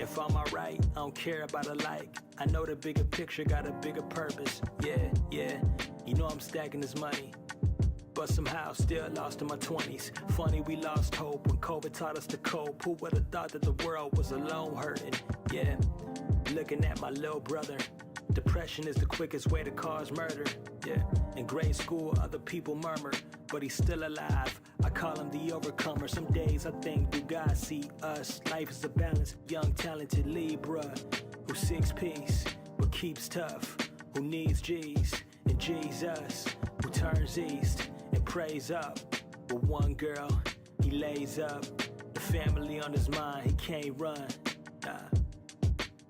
If I'm alright, I don't care about a like. I know the bigger picture got a bigger purpose. Yeah, you know I'm stacking this money, but somehow still lost in my 20s. Funny we lost hope when COVID taught us to cope. Who would've thought that the world was alone hurting? Yeah, looking at my little brother. Depression is the quickest way to cause murder. Yeah, in grade school other people murmur, but he's still alive. I call him the overcomer. Some days I think, do God see us? Life is a balance. Young talented Libra who seeks peace but keeps tough, who needs G's and Jesus, who turns east and prays up. With one girl he lays up, the family on his mind. He can't run, nah,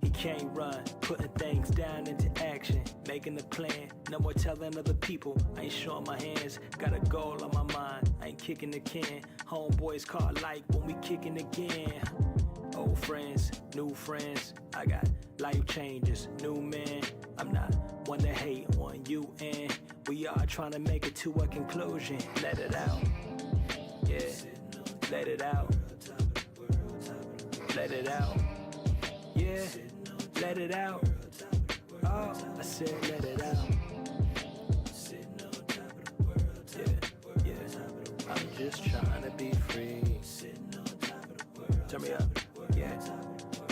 he can't run. Putting things down into action, making a plan. No more telling other people I ain't showing my hands. Got a goal on my mind, I ain't kicking the can. Homeboys call like when we kicking again. Old friends, new friends, I got life changes, new man. I'm not one to hate on you, and we are trying to make it to a conclusion. Let it out, yeah, let it out, let it out, yeah, let it out. Oh, I said let it out. Yeah, I'm just trying to be free. Turn me up, yeah.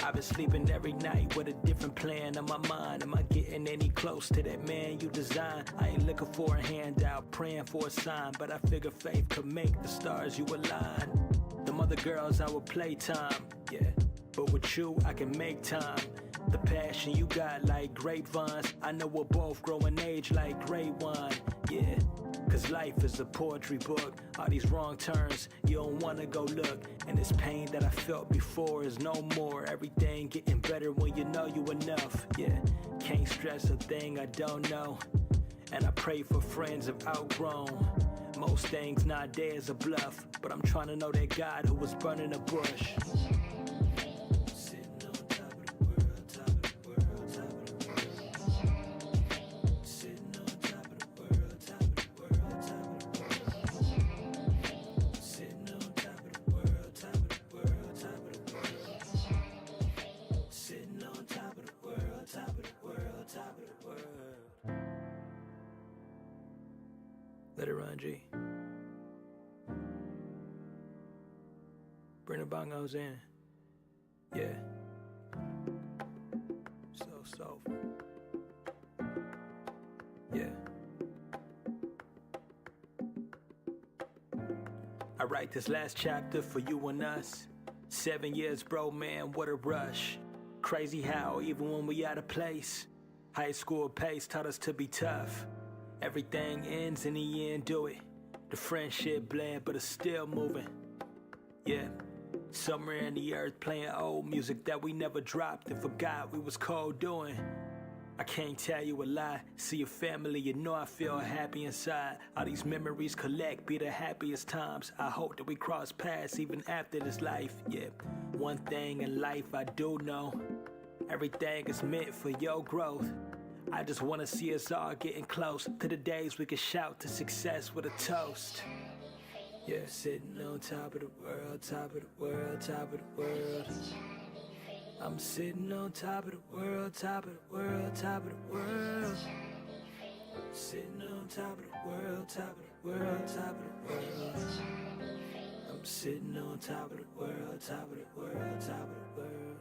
I've been sleeping every night with a different plan on my mind. Am I getting any close to that man you designed? I ain't looking for a handout, praying for a sign, but I figure faith could make the stars you align. Them other girls our playtime, yeah, but with you I can make time. The passion you got like grapevines, I know we'll both grow in age like great wine, yeah. Cause life is a poetry book. All these wrong turns, you don't wanna go look. And this pain that I felt before is no more. Everything getting better when you know you enough, yeah. Can't stress a thing I don't know, and I pray for friends I've outgrown. Most things nowadays are bluff, but I'm trying to know that God who was burning a bush. Let it run, G. Bring the bongos in. Yeah. So soulful. Yeah. I write this last chapter for you and us. 7 years, bro, man, what a rush. Crazy how, even when we out of place, high school pace taught us to be tough. Everything ends in the end, do it. The friendship blend, but it's still moving. Yeah, somewhere in the earth playing old music that we never dropped and forgot we was cold doing. I can't tell you a lie. See your family, you know I feel happy inside. All these memories collect, be the happiest times. I hope that we cross paths even after this life. Yeah, one thing in life I do know, everything is meant for your growth. I just wanna see us all getting close to the days we can shout to success with a toast. Yeah, sitting on top of the world, top of the world, top of the world. I'm sitting on top of the world, top of the world, top of the world. Sitting on top of the world, top of the world, top of the world. I'm sitting on top of the world, top of the world, top of the world.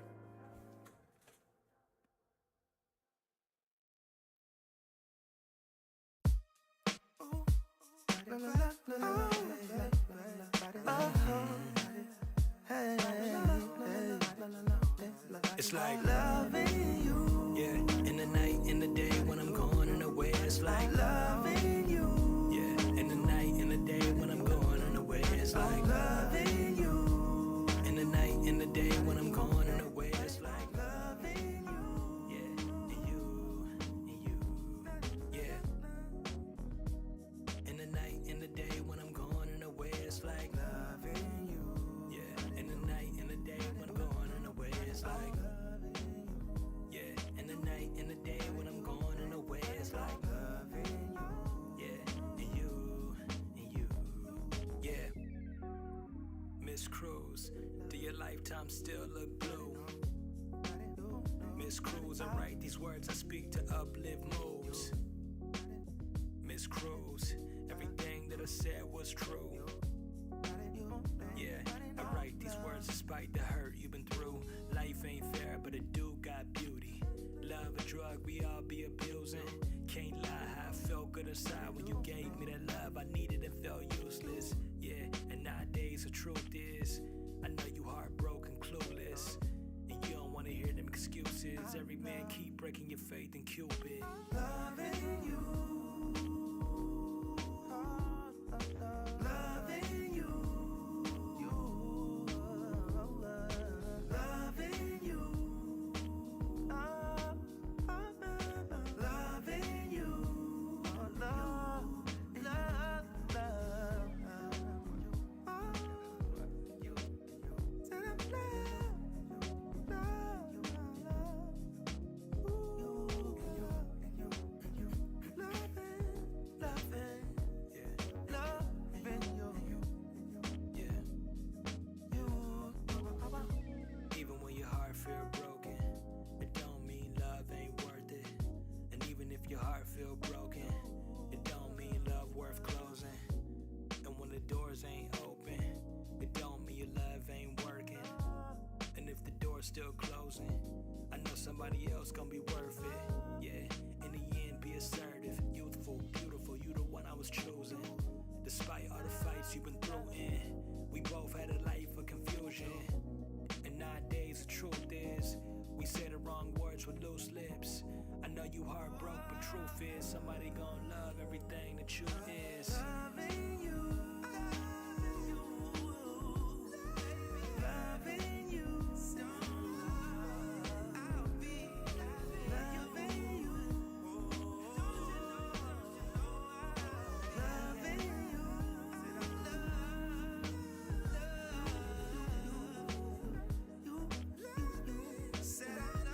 It's like loving you. Yeah, in the night, in the day, when I'm gone and away. It's like loving you. Yeah, in the night, in the day, when I'm gone and away. It's like loving you. In the night, in the day, when I'm gone and away. It's like loving you. Yeah, and you, yeah. In the night, in the day, when I'm gone and away. It's like loving you. Yeah, in the night, in the day, when I'm gone and away. It's like in the night, in the day, when I'm gone and away, it's like loving you. Yeah, and you, yeah. Miss Cruz, do your lifetime still look blue? I write these words, I speak to uplift moods. Miss Cruz, everything that I said was true. Yeah, I write these words despite the hurt you've been through. Life ain't fair, but it do got beauty. Love a drug we all be abusing. Can't lie, how I felt good inside when you gave me that love I needed and felt useless. Yeah, and nowadays the truth is, I know you heartbroken, clueless, and you don't wanna hear them excuses. Every man keep breaking your faith in Cupid. Loving you. Your heart feel broken, it don't mean love worth closing. And when the doors ain't open, it don't mean your love ain't working. And if the door's still closing, I know somebody else gonna be worth it. Yeah, in the end, be assertive, youthful, beautiful, you the one I was choosing. Despite all the fights you've been through in, we both had a life of confusion. And nowadays the truth is, we say the wrong words with loose lips. I know you heartbroken, but truth is, somebody gon' love everything that you is. Loving you. Loving you. I'll be loving you. Loving you. Said I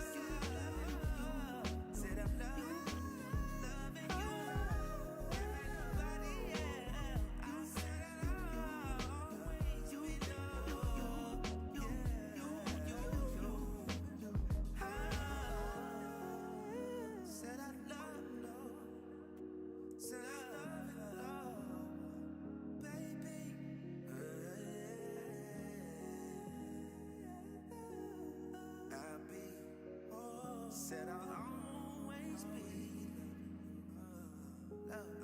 said I'll always be love.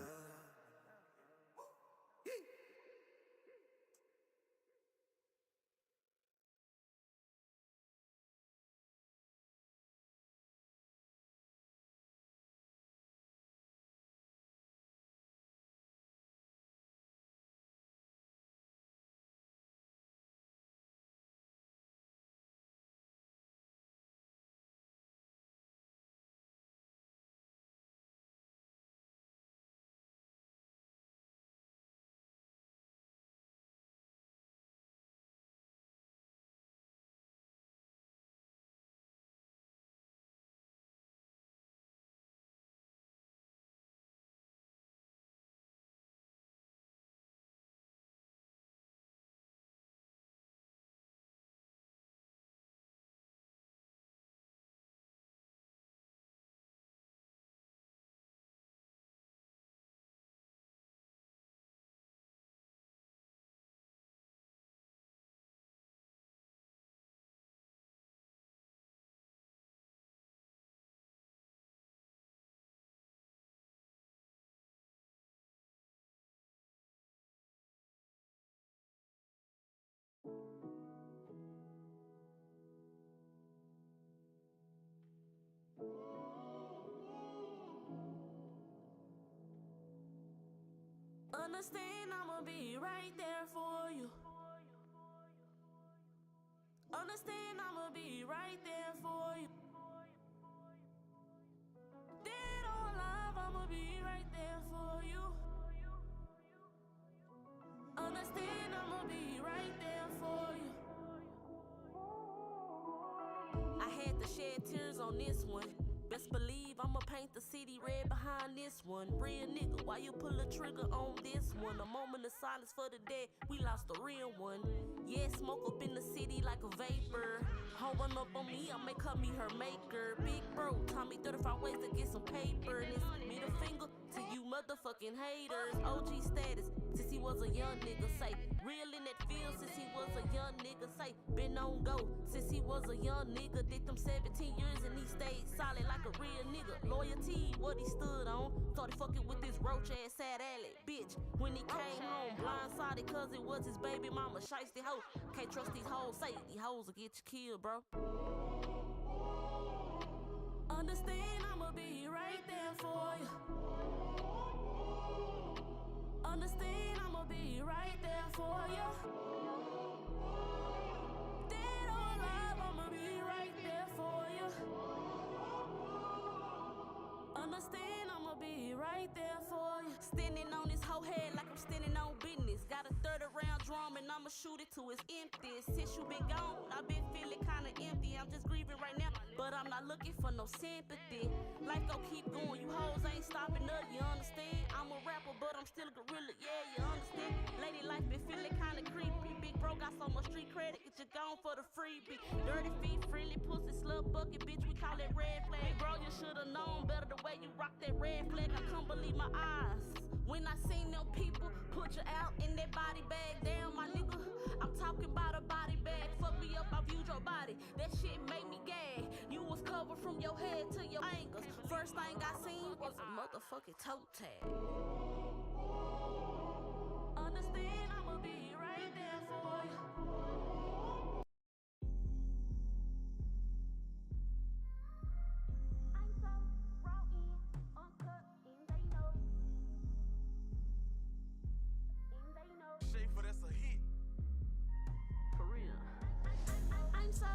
Understand I'ma be right there for you. Understand I'ma be right there for you. Dead or alive, I'ma be right there for you. Understand I'ma be right there for you. I had to shed tears on this one. Best believe I'ma paint the city red behind this one. Real nigga, why you pull a trigger on this one? A moment of silence for the dead, we lost a real one. Yeah, smoke up in the city like a vapor. Home run up on me, I may cut me her maker. Big bro, taught me 35 ways to get some paper. And it's middle finger to you motherfucking haters. OG status, since he was a young nigga, say. Real in that field since he was a young nigga, say. Been on go since he was a young nigga. Did them 17 years and he stayed solid like a real nigga. Loyalty, what he stood on. Started fucking with this roach ass sad alley bitch. When he came home, blindsided cause it was his baby mama. Shiesty hoe, can't trust these hoes. Say these hoes will get you killed, bro. Understand I'ma be right there for you. Understand I'ma be right there for you. Dead or alive, I'ma be right there for you. Understand I'ma be right there for you. Standing on this whole head like I'm standing on business. Got a 30 round drum and I'ma shoot it till it's empty. Since you been gone, I've been feeling kinda empty. I'm just grieving right now, but I'm not looking for no sympathy. Life gon' keep going, you hoes ain't stopping up, you understand? I'm a rapper, but I'm still a gorilla, yeah, you understand? Lady life been feeling kinda creepy. Big bro got so much street credit, get you gone for the freebie. Dirty feet, friendly pussy, slut bucket, bitch, we call it red flag. Bro, you should've known better the way you rock that red flag. I couldn't believe my eyes when I seen them people put you out in that body bag. Damn, my nigga, I'm talking about a body bag. Fuck me up, I viewed your body. That shit made me gag. You was covered from your head to your ankles. First thing I seen was a motherfucking toe tag. Understand I'ma be right there for you. I'm so raw in, uncut, and they know. And they know. Schaefer, that's a hit. For real. I'm so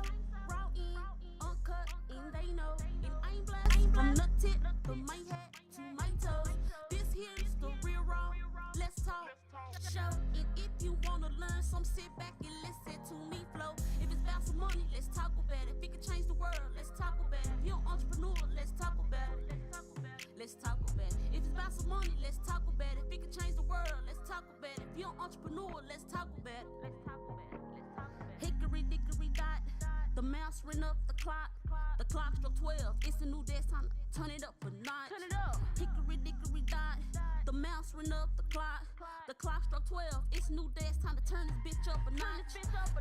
raw in, uncut, and they know. And I'm blessed from the tip of my head to my toes. This here's the real raw. Let's talk. Show it if you wanna learn some. Sit back and listen to me flow. If it's about some money, let's talk about it. If it can change the world, let's talk about it. If you're an entrepreneur, let's talk about it. Let's talk about it. If it's about some money, let's talk about it. If it can change the world, let's talk about it. If you're an entrepreneur, let's talk about it. Let's talk about it. Let's talk about it. Hickory dickory dot. The mouse ran up the clock. The clock struck 12. It's a new day, it's time to turn it up a notch. Turn it up. Hickory dickory dot. The mouse ran up the clock. The clock struck 12. It's new day, it's time to turn this bitch up a notch.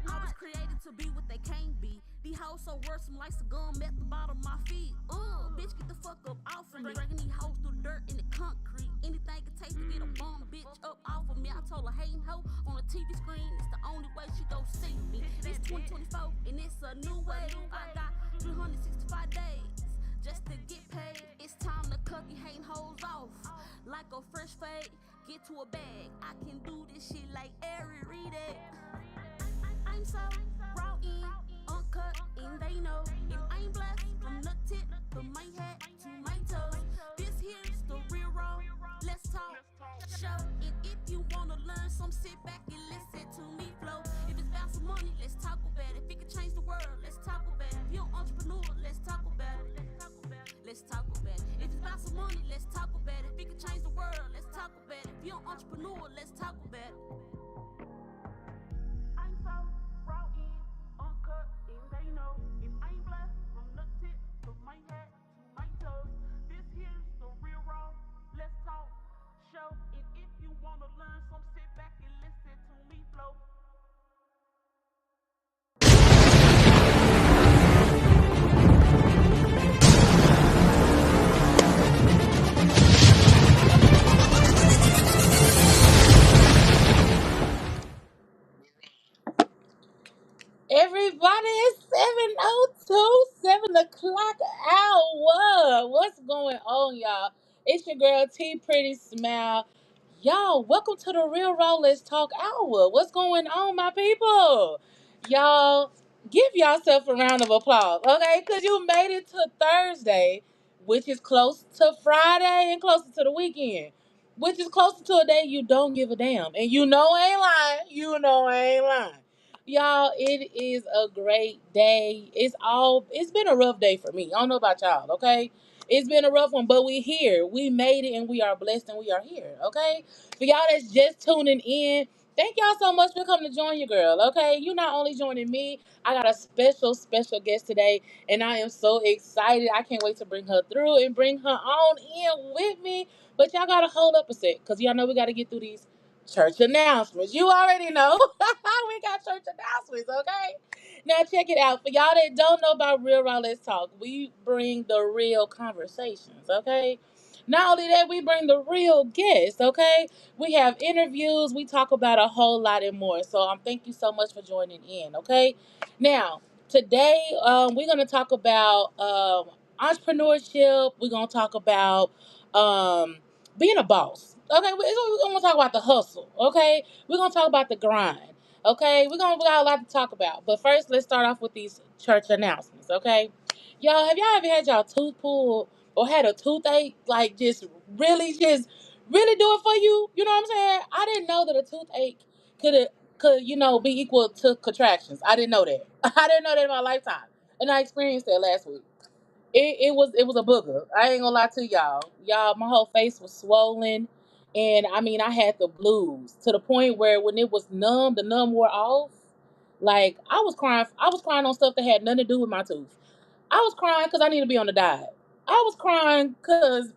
I was created to be what they can't be. These hoes so worrisome like some gum at the bottom of my feet. Bitch, get the fuck up off of me. Dragging these hoes through the dirt and the concrete. Anything it takes to get a bum bitch up off of me. I told her hating hoe on the TV screen. It's the only way she gon' see me. It's 2024 and it's a new way. I got 365 days just to get paid. It's time to cut you hating hoes off like a fresh fade. Get to a bag. I can do this shit like Ari read it. I'm so raw in, uncut, and they know. And I'm blessed from the tip of my head to my toes. This here's the real raw. Let's talk. Show it if you wanna learn some. Sit back and listen to me flow. If it's about some money, let's talk about it. If it can change the world, let's talk about it. If you're an entrepreneur, let's talk about it. Let's talk about it. If it's about some money, let's talk about it. If it can change the world, let's talk about it. If you're an entrepreneur, let's talk about it. I'm so raw in, uncut, and they know. If I'm blessed from the tip of my head to my toes. This here's the real raw. Let's talk. Show it if you wanna learn some. Sit back and listen to me flow. Everybody, it's 7:02, 7 o'clock hour. What's going on, y'all? It's your girl T Pretty Smile. Y'all, welcome to the Real Raw Let's Talk Hour. What's going on, my people? Y'all, give yourself a round of applause, okay? Because you made it to Thursday, which is close to Friday and closer to the weekend, which is closer to a day you don't give a damn. And you know I ain't lying. You know I ain't lying. Y'all, it is a great day. It's been a rough day for me. I don't know about y'all, okay? It's been a rough one, but we here. We made it and we are blessed and we are here, okay? For y'all that's just tuning in, thank y'all so much for coming to join your girl, okay? You not only joining me, I got a special guest today, and I am so excited. I can't wait to bring her through and bring her on in with me. But y'all gotta hold up a sec, because y'all know we gotta get through these church announcements. You already know. We got church announcements, okay? Now check it out. For y'all that don't know about Real Raw Let's Talk, we bring the real conversations, okay? Not only that, we bring the real guests, okay? We have interviews, we talk about a whole lot and more. So thank you so much for joining in, okay? Now, today we're gonna talk about entrepreneurship. We're gonna talk about being a boss. Okay, we're gonna talk about the hustle. Okay, we're gonna talk about the grind. Okay, we got a lot to talk about. But first, let's start off with these church announcements. Okay, y'all, have y'all ever had y'all tooth pulled or had a toothache? Like just really do it for you. You know what I'm saying? I didn't know that a toothache could be equal to contractions. I didn't know that. I didn't know that in my lifetime, and I experienced that last week. It was a booger. I ain't gonna lie to y'all. Y'all, my whole face was swollen, and I mean I had the blues to the point where when it was numb, the numb wore off. Like I was crying. I was crying on stuff that had nothing to do with my tooth. I was crying because I need to be on the diet. I was crying because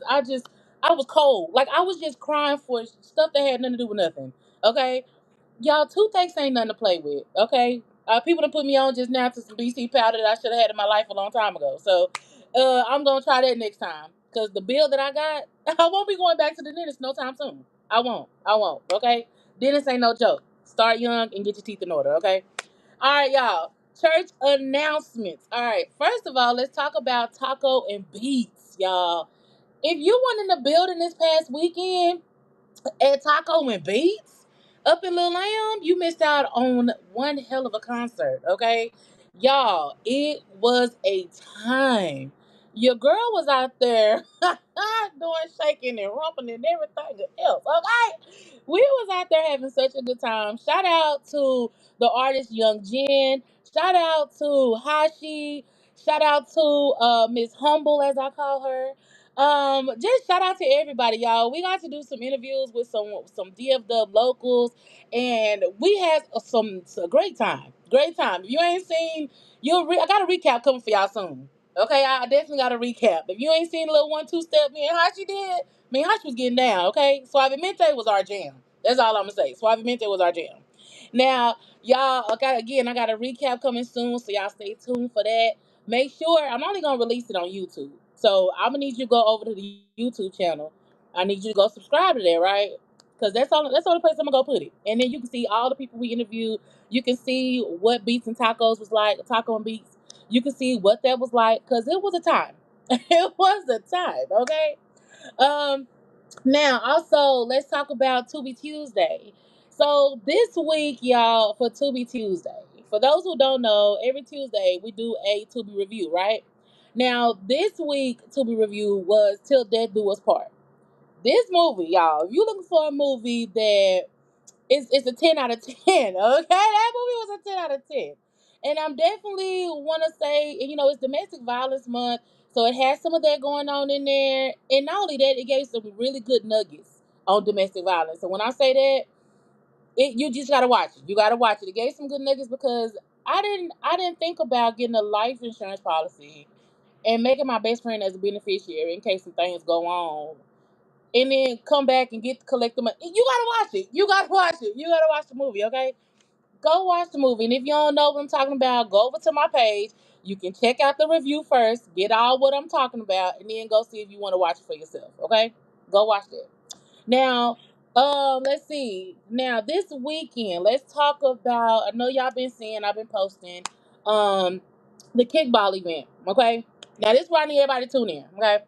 I was cold. Like I was just crying for stuff that had nothing to do with nothing. Okay, y'all, toothaches ain't nothing to play with, okay? People done put me on just now to some BC powder that I should have had in my life a long time ago. So I'm gonna try that next time. Cause the bill that I got, I won't be going back to the dentist no time soon. I won't. I won't. Okay. Dentist ain't no joke. Start young and get your teeth in order. Okay. All right, y'all. Church announcements. All right. First of all, let's talk about taco and beats, y'all. If you went in the building this past weekend, at Taco and Beats up in Lil Lamb, you missed out on one hell of a concert, okay? Y'all, it was a time. Your girl was out there doing shaking and rumping and everything else, okay? We was out there having such a good time. Shout out to the artist Young Jen. Shout out to Hashi. Shout out to Miss Humble, as I call her. Just shout out to everybody, y'all. We got to do some interviews with some DFW locals, and we had a great time. Great time. If you ain't seen, I got a recap coming for y'all soon. Okay, I definitely got a recap. If you ain't seen a little 1-2 step, me and Hachi did. Me and Hachi was getting down. Okay, Suavemente was our jam. That's all I'm gonna say. Suavemente was our jam. Now, y'all, okay, again, I got a recap coming soon, so y'all stay tuned for that. Make sure I'm only gonna release it on YouTube. So I'm gonna need you to go over to the YouTube channel. I need you to go subscribe to that, right? Because that's the only place I'm gonna go put it. And then you can see all the people we interviewed. You can see what Beats and Tacos was like, Taco and Beats. You can see what that was like, because it was a time. It was a time, okay? Um, Now, also, let's talk about To Be Tuesday. So, this week, y'all, for To Be Tuesday, for those who don't know, every Tuesday we do a To Be review, right? Now, this week, To Be review was Till Death Do Us Part. This movie, y'all, if you're looking for a movie that it's a 10 out of 10, okay? That movie was a 10 out of 10. And I'm definitely want to say, it's Domestic Violence Month, so it has some of that going on in there. And not only that, it gave some really good nuggets on domestic violence. So when I say that, you just gotta watch it. You gotta watch it. It gave some good nuggets because I didn't think about getting a life insurance policy and making my best friend as a beneficiary in case some things go on, and then come back and collect the money. You gotta watch it. You gotta watch it. You gotta watch the movie, okay? Go watch the movie. And if you don't know what I'm talking about, go over to my page. You can check out the review first, get all what I'm talking about, and then go see if you want to watch it for yourself, okay? Go watch that. Now, let's see. Now, this weekend, let's talk about, I know y'all been seeing, I've been posting, the kickball event, okay? Now, this is where I need everybody to tune in, okay?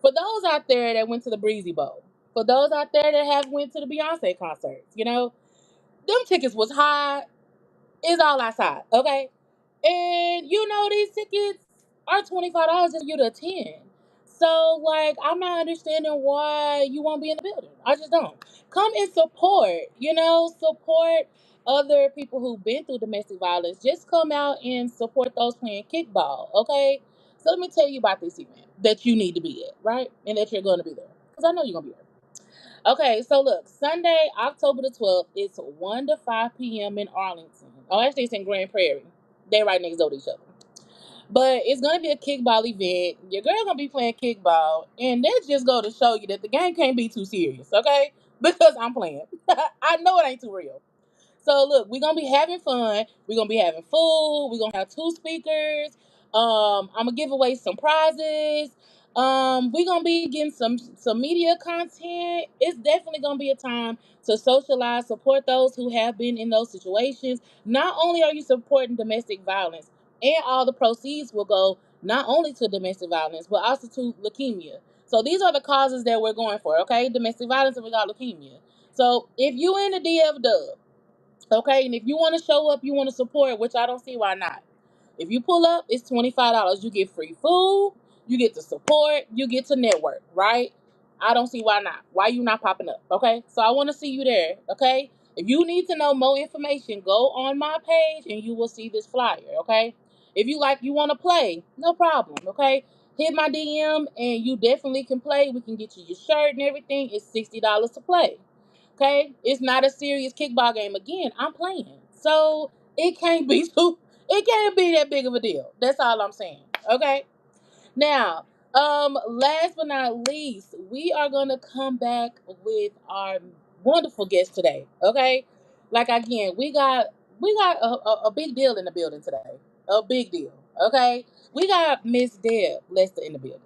For those out there that went to the Breezy Bowl, for those out there that have went to the Beyonce concerts, them tickets was high. It's all outside, okay? And these tickets are $25 just for you to attend. So like I'm not understanding why you won't be in the building. I just don't. Come and support, support other people who've been through domestic violence, just come out and support those playing kickball, okay? So let me tell you about this event that you need to be at, right? And that you're going to be there. Because I know you're going to be there. Okay, so look, Sunday, October the 12th, it's 1 to 5 p.m. in Arlington. Oh, actually, it's in Grand Prairie. They're right next door to each other. But it's gonna be a kickball event. Your girl gonna be playing kickball, and that just go to show you that the game can't be too serious, okay? Because I'm playing. I know it ain't too real. So look, we're gonna be having fun. We're gonna be having food. We're gonna have two speakers. I'm gonna give away some prizes. We're gonna be getting some media content. It's definitely gonna be a time to socialize, support those who have been in those situations. Not only are you supporting domestic violence, and all the proceeds will go not only to domestic violence, but also to leukemia. So these are the causes that we're going for, okay? Domestic violence and we got leukemia. So if you in the DF dub, okay, and if you want to show up, you want to support, which I don't see why not. If you pull up, it's $25. You get free food, you get to support, you get to network, right? I don't see why not. Why you not popping up? Okay, so I want to see you there. Okay, if you need to know more information, go on my page and you will see this flyer. Okay, if you want to play, no problem. Okay, hit my DM and you definitely can play. We can get you your shirt and everything. It's $60 to play. Okay, it's not a serious kickball game. Again, I'm playing, so it can't be too. It can't be that big of a deal. That's all I'm saying. Okay. Now, last but not least, we are gonna come back with our wonderful guest today. Okay, like again, we got a big deal in the building today. A big deal. Okay, we got Miss Deb Lester in the building,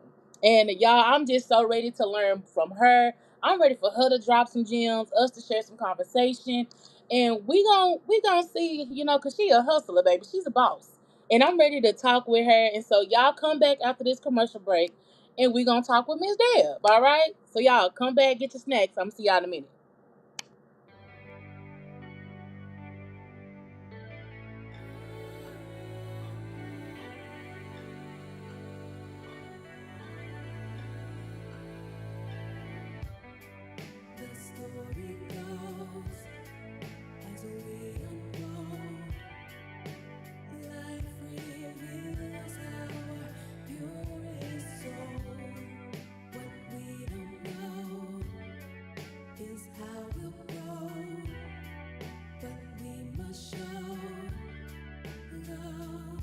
and y'all, I'm just so ready to learn from her. I'm ready for her to drop some gems, us to share some conversation, and we gonna see, cause she a hustler, baby. She's a boss and I'm ready to talk with her. And so y'all come back after this commercial break, and we gonna talk with Miss Deb. All right. So y'all come back, get your snacks. I'm gonna see y'all in a minute. The story goes as we unfold. Life reveals our purest soul. What we don't know is how we'll grow, but we must show love.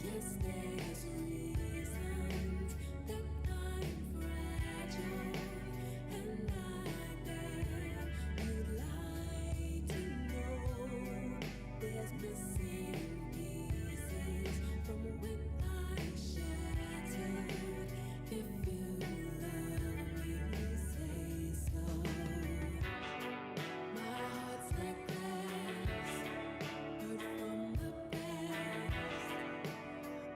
Yes, there's reasons that I'm fragile, and I bet you'd like to know there's missing pieces from when I shattered. If you love me, please say so. My heart's like glass, hurt from the past.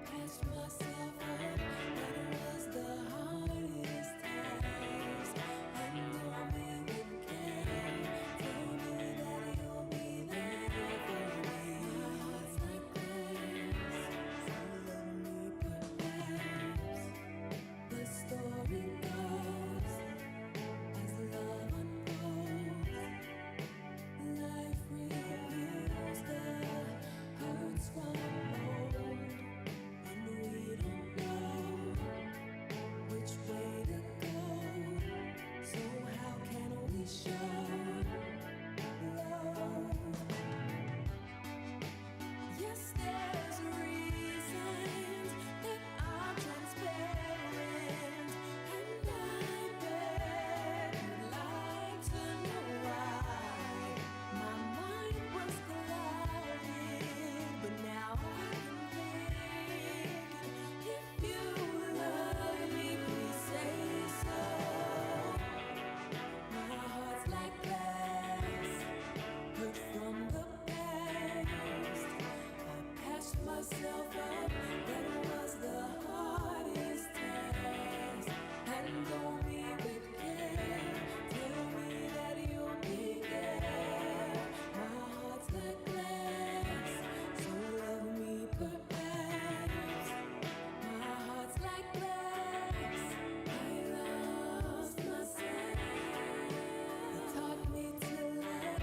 Past myself up, that was the hardest task. Handle me with care, tell me that you'll be there for me. My heart's like glass, so let me perhaps. The story goes as love unfolds. Life reveals the hurts from old. And we don't know which way to go. So how can we show love? Yes, there's reasons that are transparent, and I bet you'd like to know why. My mind was clouded, but now I can think. If you love me, please say so. My heart's like glass, hurt from the past. I passed myself up, that was the hardest task. Handle me with care, tell me that you'll be there. My heart's like glass, so love me perhaps. My heart's like glass, I lost myself. It taught me to let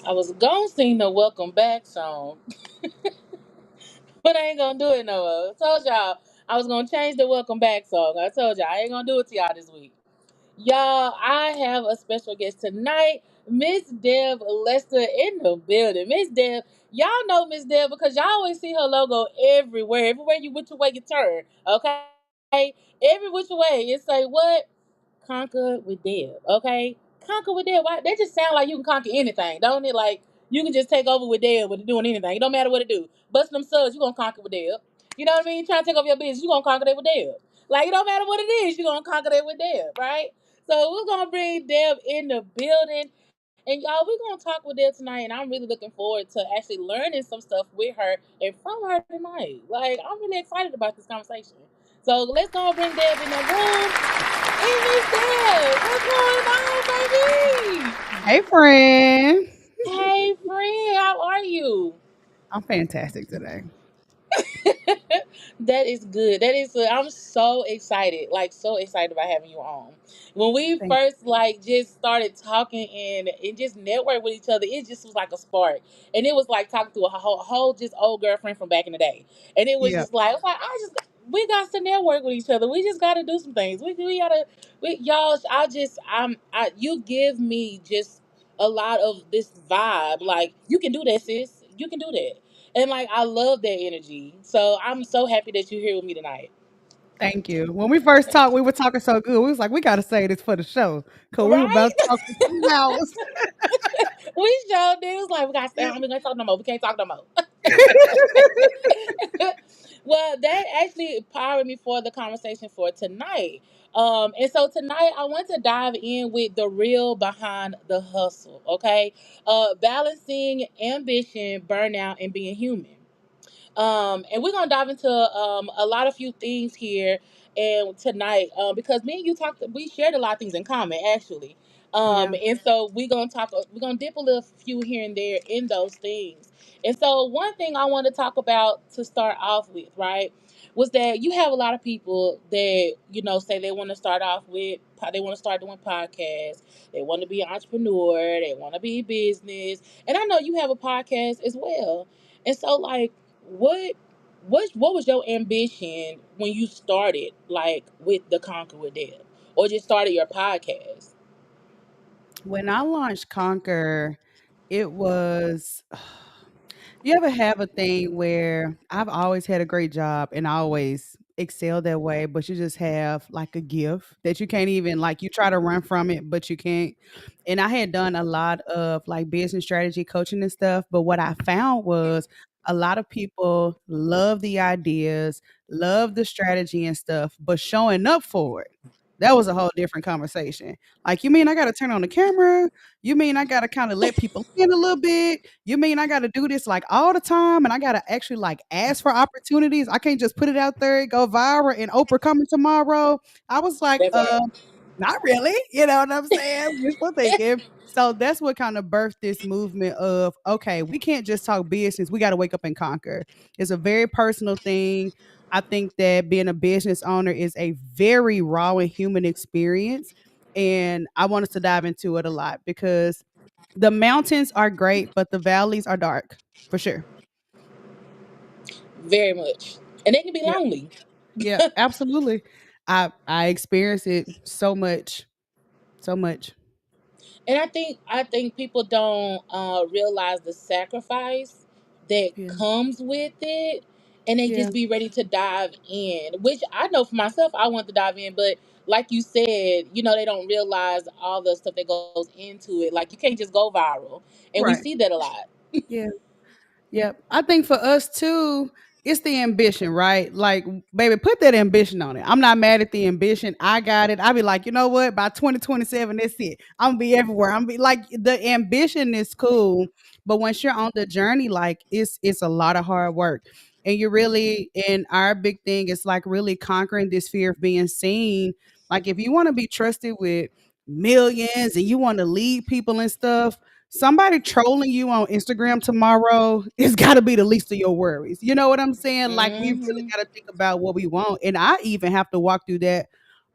I was gonna sing the welcome back song, but I ain't gonna do it no more. I told y'all I was gonna change the welcome back song. I told y'all I ain't gonna do it to y'all this week. Y'all, I have a special guest tonight, Miss Deb Lester in the building. Miss Deb, y'all know Miss Deb because y'all always see her logo everywhere. Everywhere you which way you turn, okay? Every which way. It say what? Conquer with Deb, okay? Conquer with Deb. Why? They just sound like you can conquer anything, don't it? Like you can just take over with Deb with doing anything. It don't matter what it do. Busting them subs, you gonna conquer with Deb. You know what I mean? Trying to take over your business, you gonna conquer that with Deb. Like it don't matter what it is, you gonna conquer that with Deb, right? So we're gonna bring Deb in the building. And y'all, we're gonna talk with Deb tonight, and I'm really looking forward to actually learning some stuff with her and from her tonight. Like, I'm really excited about this conversation. So let's go and bring Deb in the room. Hey, Miss Deb, what's going on, baby? Hey, friend. Hey, friend, how are you? I'm fantastic today. That is good. That is good. I'm so excited. Like so excited about having you on. When we Thank first like just started talking and just network with each other, it just was like a spark. And it was like talking to a whole just old girlfriend from back in the day. And it was you. just like, it's like I just we got to network with each other. We just gotta do some things. We gotta y'all I you give me just a lot of this vibe. Like you can do that, sis. You can do that. And like I love that energy. So I'm so happy that you're here with me tonight. Thank you. When we first talked, we were talking so good. We was like, we got to say this for the show because we were Right? about to talk for 2 hours. We sure did. It was like we gotta stay home. We gonna talk no more. We can't talk no more. Well, that actually powered me for the conversation for tonight. And so tonight I want to dive in with the real behind the hustle. Okay, balancing ambition, burnout, and being human. And we're gonna dive into a lot of few things here and tonight because me and you talked, we shared a lot of things in common actually. Yeah. And so we're gonna dip a little few here and there in those things. And so one thing I want to talk about to start off with, right, was that you have a lot of people that say they want to start off with, they want to start doing podcasts, they want to be an entrepreneur, they want to be business, and I know you have a podcast as well. And so like what what was your ambition when you started like with the Conquer with Deb, or just started your podcast? When I launched Conquer, it was you ever have a thing where I've always had a great job and I always excel that way, but you just have like a gift that you can't even like you try to run from it, but you can't. And I had done a lot of like business strategy coaching and stuff, but what I found was a lot of people love the ideas, love the strategy and stuff, but showing up for it. That was a whole different conversation. Like, you mean I got to turn on the camera? You mean I got to kind of let people in a little bit? You mean I gotta do this, like, all the time, and I gotta actually, like, ask for opportunities? I can't just put it out there, go viral, and Oprah coming tomorrow? I was like, That part. not really." You know what I'm saying? Wishful thinking. So that's what kinda birthed this movement of, okay, we can't just talk business, we gotta wake up and conquer. It's a very personal thing. I think that being a business owner is a very raw and human experience, and I want us to dive into it a lot because the mountains are great, but the valleys are dark, for sure. Very much. And they can be Yep. lonely. Yeah, absolutely. I experience it so much, so much. And I think people don't realize the sacrifice that Yeah, comes with it, and they yeah, just be ready to dive in. Which I know for myself, I want to dive in, but like you said, they don't realize all the stuff that goes into it. Like you can't just go viral, and we right. see that a lot. Yeah. Yep. I think for us too, it's the ambition, right? Like, baby, put that ambition on it. I'm not mad at the ambition. I got it. I be like, you know what? By 2027, that's it. I'm gonna be everywhere. I'm be like, the ambition is cool, but once you're on the journey, like, it's a lot of hard work. And you really, and our big thing is like really conquering this fear of being seen. Like, if you want to be trusted with millions and you want to lead people and stuff, somebody trolling you on Instagram tomorrow is got to be the least of your worries. You know what I'm saying? Like, we really Hmm. got to think about what we want. And I even have to walk through that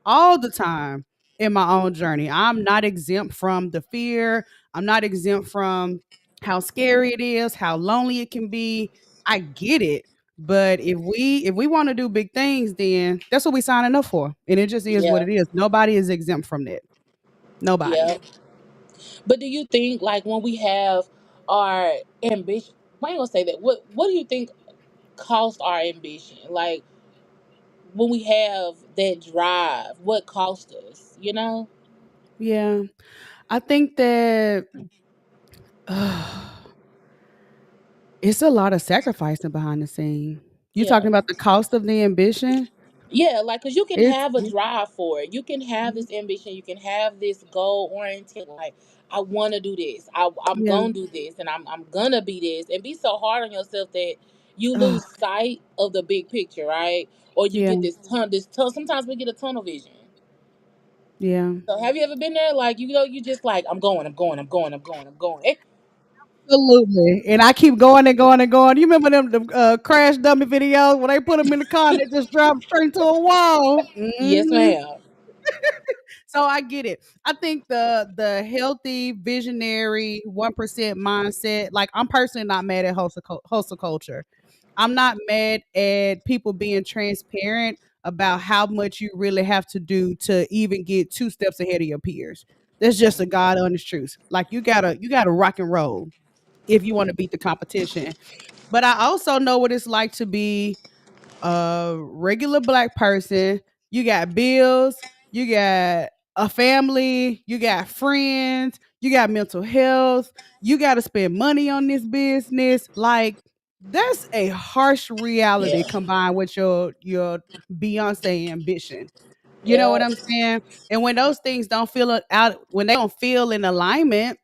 all the time in my own journey. I'm not exempt from the fear. I'm not exempt from how scary it is, how lonely it can be. I get it. But if we want to do big things, then that's what we signing up for. And it just is what Yeah, it is. Nobody is exempt from that. Nobody. yeah. But do you think like when we have our ambition, I ain't gonna say that. What do you think cost our ambition? Like when we have that drive, what cost us? You know? Yeah. I think that it's a lot of sacrificing behind the scene. You Yeah. talking about the cost of the ambition? Yeah, like, cause you can It's have a drive for it. You can have this ambition. You can have this goal oriented. Like, I want to do this. I'm yeah. gonna do this, and I'm gonna be this, and be so hard on yourself that you lose Oh, sight of the big picture, right? Or you yeah. get this tunnel. Sometimes we get a tunnel vision. Yeah. So, have you ever been there? Like, you just like, I'm going, I'm going, I'm going, I'm going, I'm going. Absolutely. And I keep going and going and going. You remember them crash dummy videos when they put them in the car and they just drop straight into a wall? Yes, ma'am. So I get it. I think the healthy, visionary 1% mindset. Like I'm personally not mad at hustle culture. I'm not mad at people being transparent about how much you really have to do to even get two steps ahead of your peers. That's just a God honest truth. Like you gotta rock and roll if you want to beat the competition. But I also know what it's like to be a regular black person. You got bills, you got a family, you got friends, you got mental health, you got to spend money on this business. Like that's a harsh reality Yeah, combined with your Beyonce ambition. You know what yeah. I'm saying? And when those things don't feel out, when they don't feel in alignment,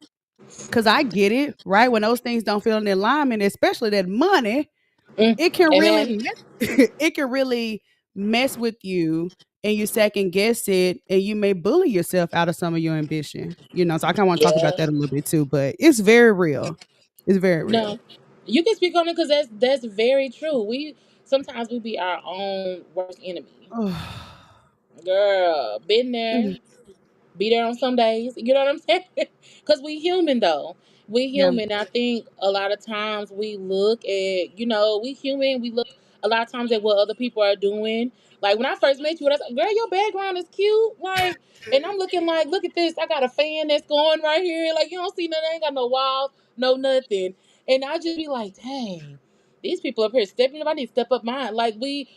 because I get it, right? When those things don't feel in alignment, especially that money, Mm. it can really Amen. it can really mess with you and you second guess it and you may bully yourself out of some of your ambition. So I kind of want to talk about Yeah. that a little bit too, but it's very real. It's very real. No, you can speak on it because that's very true. We sometimes we be our own worst enemy. Girl, been there. Be there on some days. You know what I'm saying? Because we human though. We Yeah. human. I think a lot of times we look at, we human. We look a lot of times at what other people are doing. Like when I first met you, I was like, girl, your background is cute. Like, and I'm looking like, look at this. I got a fan that's going right here. Like, you don't see nothing. I ain't got no walls, no nothing. And I just be like, dang, these people up here stepping up. I need to step up mine. Like we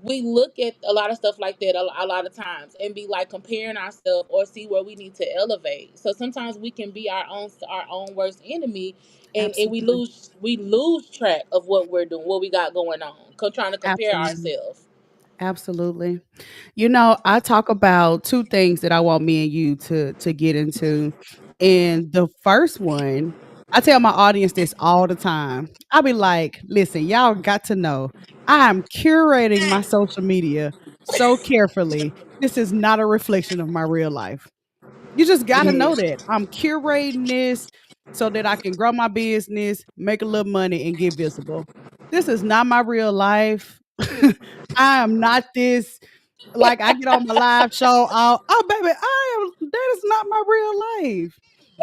look at a lot of stuff like that a lot of times and be like comparing ourselves or see where we need to elevate. So sometimes we can be our own worst enemy, and Absolutely. we lose track of what we're doing, what we got going on, trying to compare Absolutely. ourselves. Absolutely. I talk about two things that I want me and you to get into. And the first one, I tell my audience this all the time. I be like, listen, y'all got to know I am curating my social media so carefully. This is not a reflection of my real life. You just got to know that. I'm curating this so that I can grow my business, make a little money, and get visible. This is not my real life. I am not this. Like I get on my live show, oh baby, that is not my real life.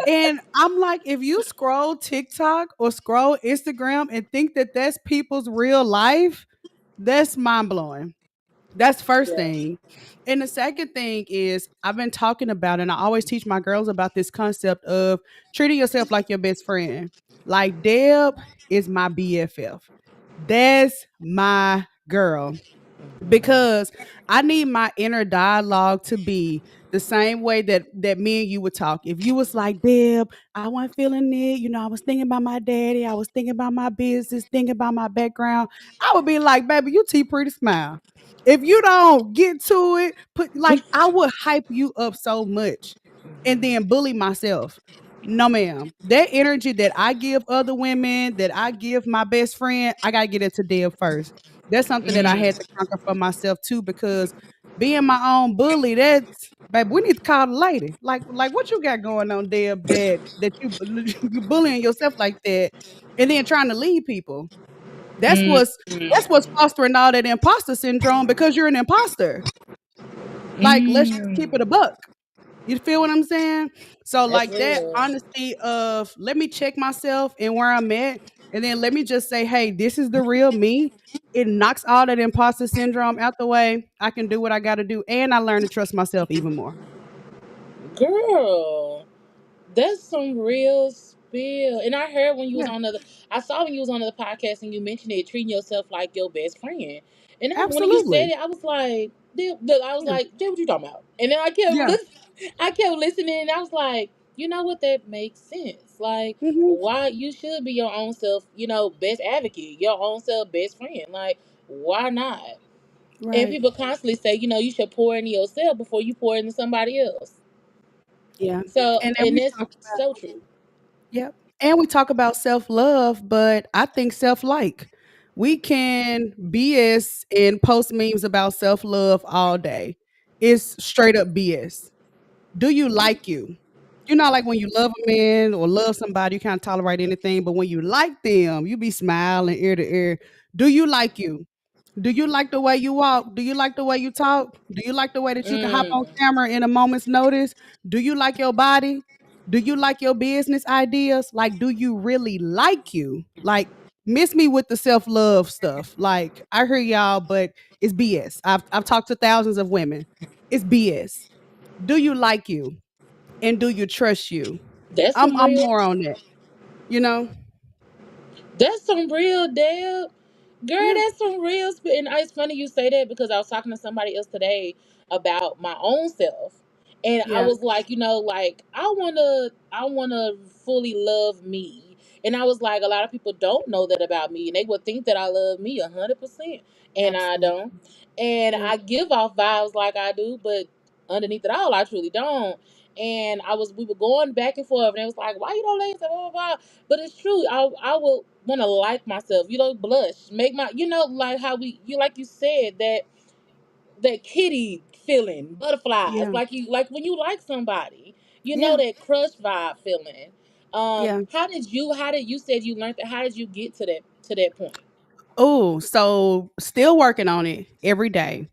And I'm like, if you scroll TikTok or scroll Instagram and think that that's people's real life, that's mind blowing. That's first Yeah. thing. And the second thing is I've been talking about, and I always teach my girls about this concept of treating yourself like your best friend. Like Deb is my BFF. That's my girl because I need my inner dialogue to be the same way that me and you would talk. If you was like, Deb, I wasn't feeling it, I was thinking about my daddy, I was thinking about my business, thinking about my background, I would be like, baby, you T pretty smile. If you don't get to it, put like I would hype you up so much and then bully myself. No, ma'am. That energy that I give other women, that I give my best friend, I gotta get it to Deb first. That's something that I had to Mm. conquer for myself too, because being my own bully, that's baby, we need to call the lady. Like what you got going on, Deb, that you you bullying yourself like that and then trying to lead people. That's Mm. what's that's what's fostering all that imposter syndrome because you're an imposter. Like, let's just keep Mm. it a buck. You feel what I'm saying? So That's like that real. honesty of let me check myself and where I'm at, and then let me just say, hey, this is the real me. It knocks all that imposter syndrome out the way. I can do what I got to do, and I learn to trust myself even more. Girl, that's some real spill. And I heard when you was Yeah, on the, I saw when you was on the podcast and you mentioned it, treating yourself like your best friend. And when you said absolutely. it, I was like, I was Yeah, like, "Dude, what you talking about?" And then yeah, I kept listening, and I was like, you know what, that makes sense. Like, hmm, why you should be your own self, best advocate, your own self, best friend. Like, why not? And right. people constantly say, you should pour into yourself before you pour into somebody else. Yeah, So, and then and we that's talk. so true. Yep. And we talk about self-love, but I think self-like. We can BS and post memes about self-love all day. It's straight up BS. Do you like you? You know, like when you love a man or love somebody, you can't tolerate anything. But when you like them, you be smiling ear to ear. Do you like you? Do you like the way you walk? Do you like the way you talk? Do you like the way that you can hop on Mm. camera in a moment's notice? Do you like your body? Do you like your business ideas? Like, do you really like you? Like, miss me with the self love stuff. Like, I hear y'all, but it's BS. I've talked to thousands of women. It's BS. Do you like you? And do you trust you? That's some I'm real. more on that, you know? That's some real damn. Girl, Yeah. that's some real And it's funny you say that because I was talking to somebody else today about my own self. And I Yeah. was like, like I wanna fully love me. And I was like, a lot of people don't know that about me. And they would think that I love me 100%. And I don't. Absolutely. And Yeah. I give off vibes like I do, but underneath it all, I truly don't. And we were going back and forth, and it was like, why you don't let yourself, blah, blah, blah. But it's true. I will want to like myself. Blush, make my, like how like you said that kitty feeling, butterflies, Yeah. like when you like somebody, Yeah. that crush vibe feeling. Yeah. How did you said you learned that? How did you get to that point? Oh, so still working on it every day.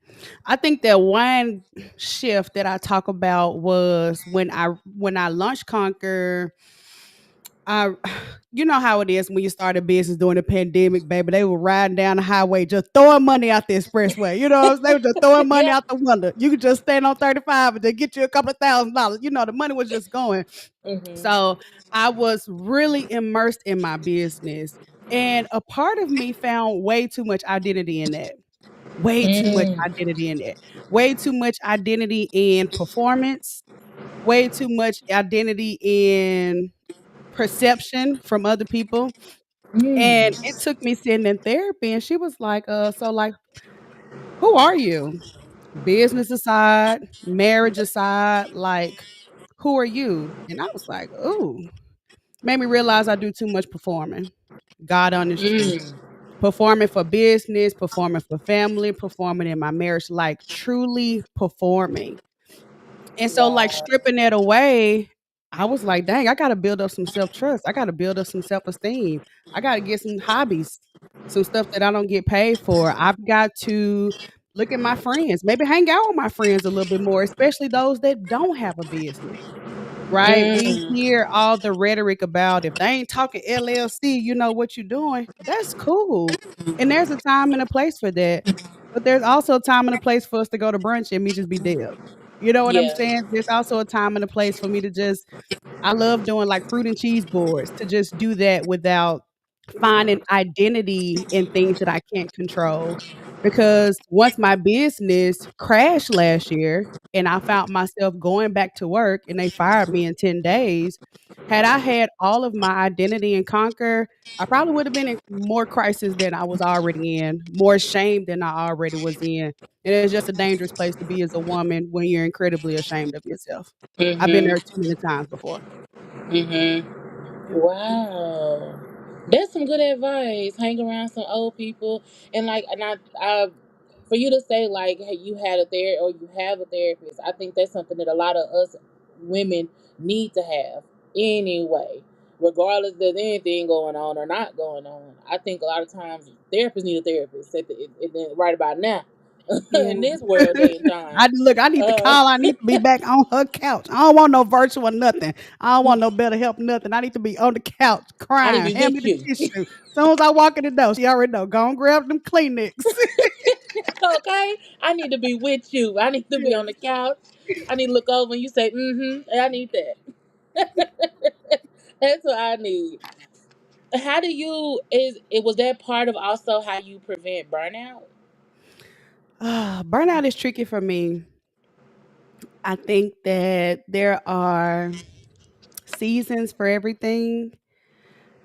I think that one shift that I talk about was when I launched Conquer. I you know how it is when you start a business during the pandemic, baby. They were riding down the highway just throwing money out the expressway. You know what I'm saying? They were just throwing money Yeah. out the window. You could just stand on 35 and they get you a couple of $1,000. You know, the money was just going. Mhm. So I was really immersed in my business. And a part of me found way too much identity in that. Way too much Mm. identity in that. Way too much identity in performance. Way too much identity in perception from other people. And Mm. it took me sitting in therapy and she was like, so like, who are you? Business aside, marriage aside, like, who are you? And I was like, ooh, made me realize I do too much performing. God honest truth. Mm. Performing for business, performing for family, performing in my marriage, like truly performing. And so, like, Wow. stripping that away, I was like, dang, I got to build up some self trust. I got to build up some self esteem. I got to get some hobbies, some stuff that I don't get paid for. I've got to look at my friends, maybe hang out with my friends a little bit more, especially those that don't have a business. Right? We Mm. hear all the rhetoric about if they ain't talking LLC, you know what you're doing. That's cool. And there's a time and a place for that. But there's also a time and a place for us to go to brunch and me just be dead. You know what I'm Yeah. saying? There's also a time and a place for me to just I love doing like fruit and cheese boards to just do that without finding identity in things that I can't control. Because once my business crashed last year and I found myself going back to work and they fired me in 10 days, had I had all of my identity and conquer, I probably would have been in more crisis than I was already in, more shame than I already was in. And it's just a dangerous place to be as a woman when you're incredibly ashamed of yourself. I've been there Mhm. too many times before. Mhm. Yep. Wow. That's some good advice. Hang around some old people and I for you to say like, hey, you had a or you have a therapist. I think that's something that a lot of us women need to have anyway, regardless if there's anything going on or not going on. I think a lot of times therapists need a therapist right about now. Yeah. in this world day and time. I need to Uh, call. I need to be back on her couch. I don't want no virtual nothing. I don't want no better help nothing. I need to be on the couch I need crying. to be Hand me with the you. tissue. As soon as I walk in the door, she already know. Go and grab them Kleenex. Okay, I need to be with you. I need to be on the couch. I need to look over and you say, "Mm-hmm." I need that. That's what I need. How do you is it was that part of also how you prevent burnout? Burnout is tricky for me. I think that there are seasons for everything.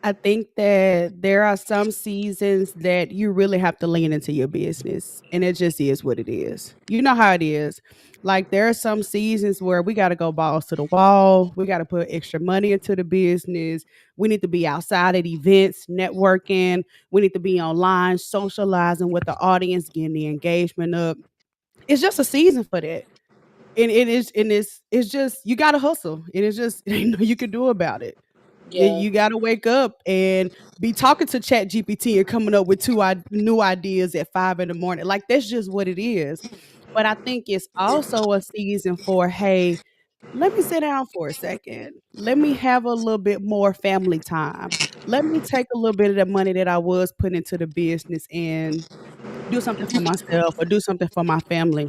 I think that there are some seasons that you really have to lean into your business, and it just is what it is. You know how it is. Like there are some seasons where we got to go balls to the wall. We got to put extra money into the business. We need to be outside at events, networking. We need to be online, socializing with the audience, getting the engagement up. It's just a season for that. And it's just you gotta hustle. And it's just ain't nothing you can do about it. Yeah, You gotta wake up and be talking to Chat GPT and coming up with new ideas at 5 in the morning. Like that's just what it is. But I think it's also a season for, hey, let me sit down for a second. Let me have a little bit more family time. Let me take a little bit of the money that I was putting into the business and do something for myself or do something for my family.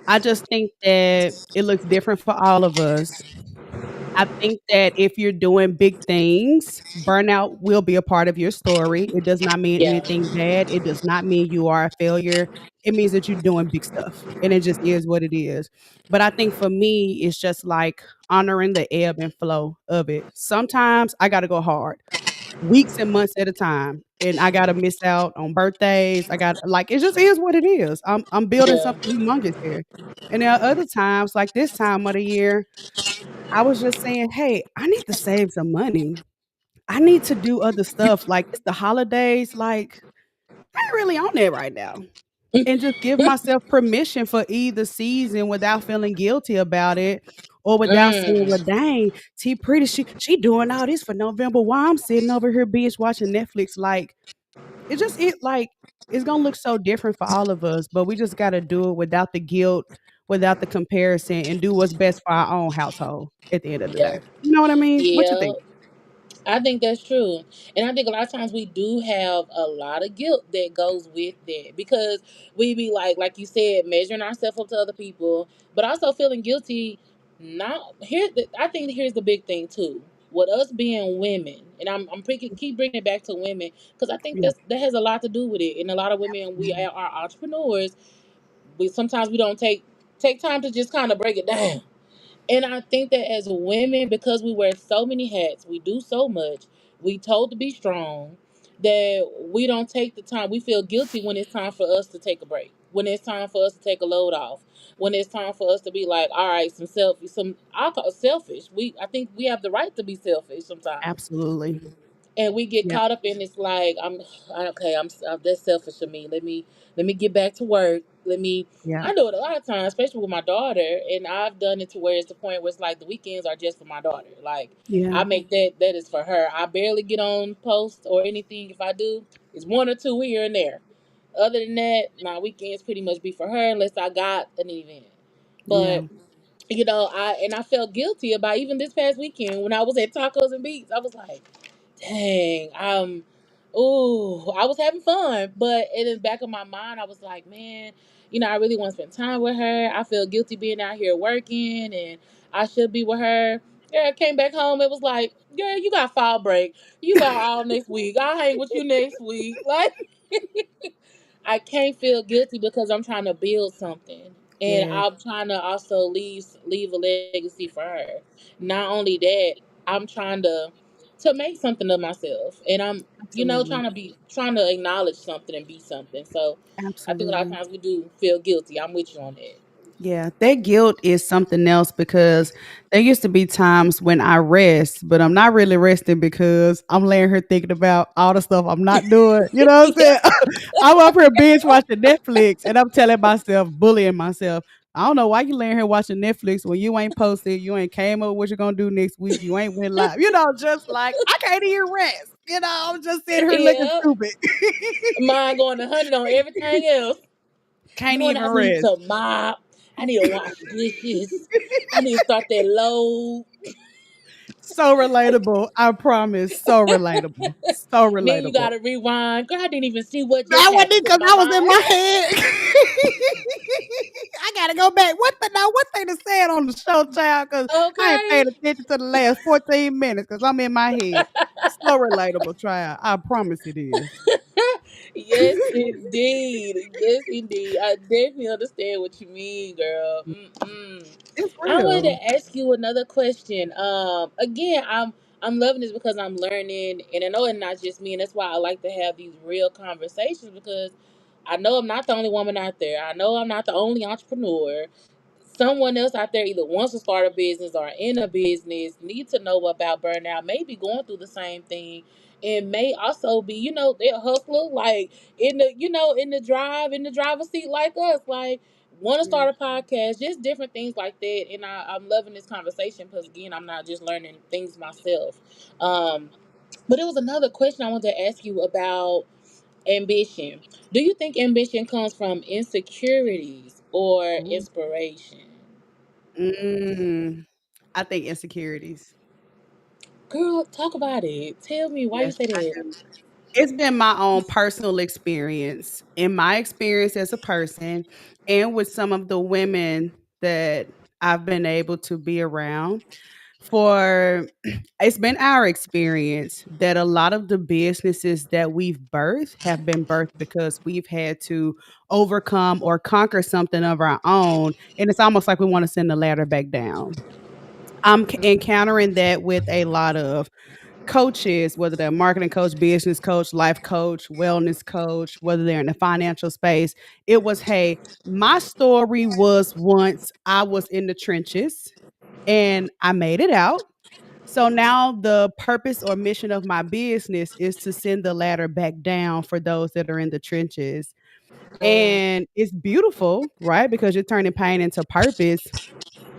I just think that it looks different for all of us. I think that if you're doing big things, burnout will be a part of your story. It does not mean yeah, anything bad. It does not mean you are a failure. It means that you're doing big stuff and it just is what it is. But I think for me, it's just like honoring the ebb and flow of it. Sometimes I got to go hard weeks and months at a time. And I gotta miss out on birthdays. I got like it just is what it is. I'm building yeah. something humongous here. And there are other times, like this time of the year, I was just saying, hey, I need to save some money. I need to do other stuff. Like it's the holidays. Like I ain't really on that right now. And just give myself permission for either season without feeling guilty about it or without saying, well, Mm, dang, T Pretty, she doing all this for November. Why I'm sitting over here binge watching Netflix. Like it it's gonna look so different for all of us, but we just gotta do it without the guilt, without the comparison, and do what's best for our own household at the end of the yeah, day. You know what I mean? What you yeah. think? I think that's true. And I think a lot of times we do have a lot of guilt that goes with that because we be like you said, measuring ourselves up to other people, but also feeling guilty. Not here. I think here's the big thing too. With us being women, and keep bringing it back to women because I think Yeah. that has a lot to do with it. And a lot of women, we are entrepreneurs. We sometimes we don't take time to just kind of break it down. And I think that as women, because we wear so many hats, we do so much, we told to be strong, that we don't take the time. We feel guilty when it's time for us to take a break, when it's time for us to take a load off, when it's time for us to be like, all right, some I call it selfish. I think we have the right to be selfish sometimes, Absolutely. and we get Yeah. caught up in this like okay, that's selfish of me. Let me get back to work. Yeah. I do it a lot of times, especially with my daughter, and I've done it to where it's the point where it's like the weekends are just for my daughter. Like Yeah. I make that is for her. I barely get on posts or anything. If I do, it's one or two here and there. Other than that, my weekends pretty much be for her unless I got an event. Yeah. But I felt guilty about even this past weekend when I was at Tacos and Beats. I was like, dang, ooh, I was having fun, but in the back of my mind, I was like, man, I really want to spend time with her. I feel guilty being out here working, and I should be with her. Yeah, I came back home. It was like, girl, you got fall break. You got all next week. I'll hang with you next week. Like, I can't feel guilty because I'm trying to build something, and Yeah. I'm trying to also leave a legacy for her. Not only that, I'm trying to make something of myself, and I'm Absolutely. trying to acknowledge something and be something. So I think a lot of Absolutely. times we do feel guilty. I'm with you on that. Yeah, that guilt is something else because there used to be times when I rest, but I'm not really resting because I'm laying here thinking about all the stuff I'm not doing. You know what I'm Yeah, saying? I'm up here binge watching Netflix and I'm telling myself, bullying myself. I don't know why you laying here watching Netflix when you ain't posted, you ain't came up with what you're gonna do next week, you ain't went live. Just like I can't even rest. I'm just sitting here looking yeah. stupid. Mine going 100 on everything else. Can't Knowing even I need rest. to mop, I need to wash dishes, I need to start that load. So relatable. I promise. So relatable. So Then you relatable. gotta rewind. Girl, I didn't even see what just I wasn't happened. Cause because my I was in mind. my head. I gotta go back. What they done said on the show, child? Because I ain't Okay. paid attention to the last 14 minutes because I'm in my head. So relatable, child. I promise it is. Yes, indeed. Yes, indeed. I definitely understand what you mean, girl. Mm-mm. It's I wanted real. to ask you another question. Again, I'm loving this because I'm learning, and I know it's not just me, and that's why I like to have these real conversations because I know I'm not the only woman out there. I know I'm not the only entrepreneur. Someone else out there either wants to start a business or in a business, need to know about burnout, may be going through the same thing, and may also be, they're a hustler, like in the, in the driver's seat like us, like want to Yeah. start a podcast, just different things like that. And I'm loving this conversation because again, I'm not just learning things myself. But it was another question I wanted to ask you about ambition. Do you think ambition comes from insecurities or Ooh. inspiration? Mm, I think insecurities. Girl, talk about it. Tell me why you Yes, say I that. do. It's been my own personal experience. In my experience as a person and with some of the women that I've been able to be around, for it's been our experience that a lot of the businesses that we've birthed have been birthed because we've had to overcome or conquer something of our own, and it's almost like we want to send the ladder back down. I'm encountering that with a lot of coaches, whether they're marketing coach, business coach, life coach, wellness coach, whether they're in the financial space. It was, hey, my story was once I was in the trenches and I made it out. So now the purpose or mission of my business is to send the ladder back down for those that are in the trenches. Mm, And it's beautiful, right? Because you're turning pain into purpose.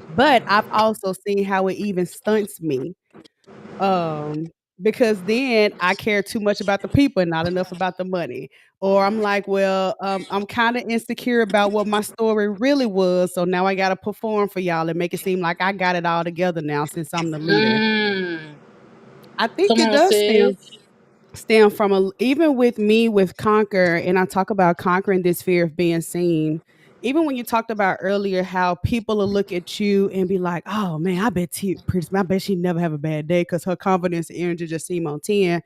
But I've also seen how it even stunts me. Um, because then I care too much about the people and not enough about the money. Or I'm like, well, I'm kind of insecure about what my story really was. So now I got to perform for y'all and make it seem like I got it all together now since I'm the leader. mm. I think Come it on, does sis. stem from a, even with me with conquer, and I talk about conquering this fear of being seen. Even when you talked about earlier how people will look at you and be like, oh man, I bet she never have a bad day because her confidence and energy just seem on 10.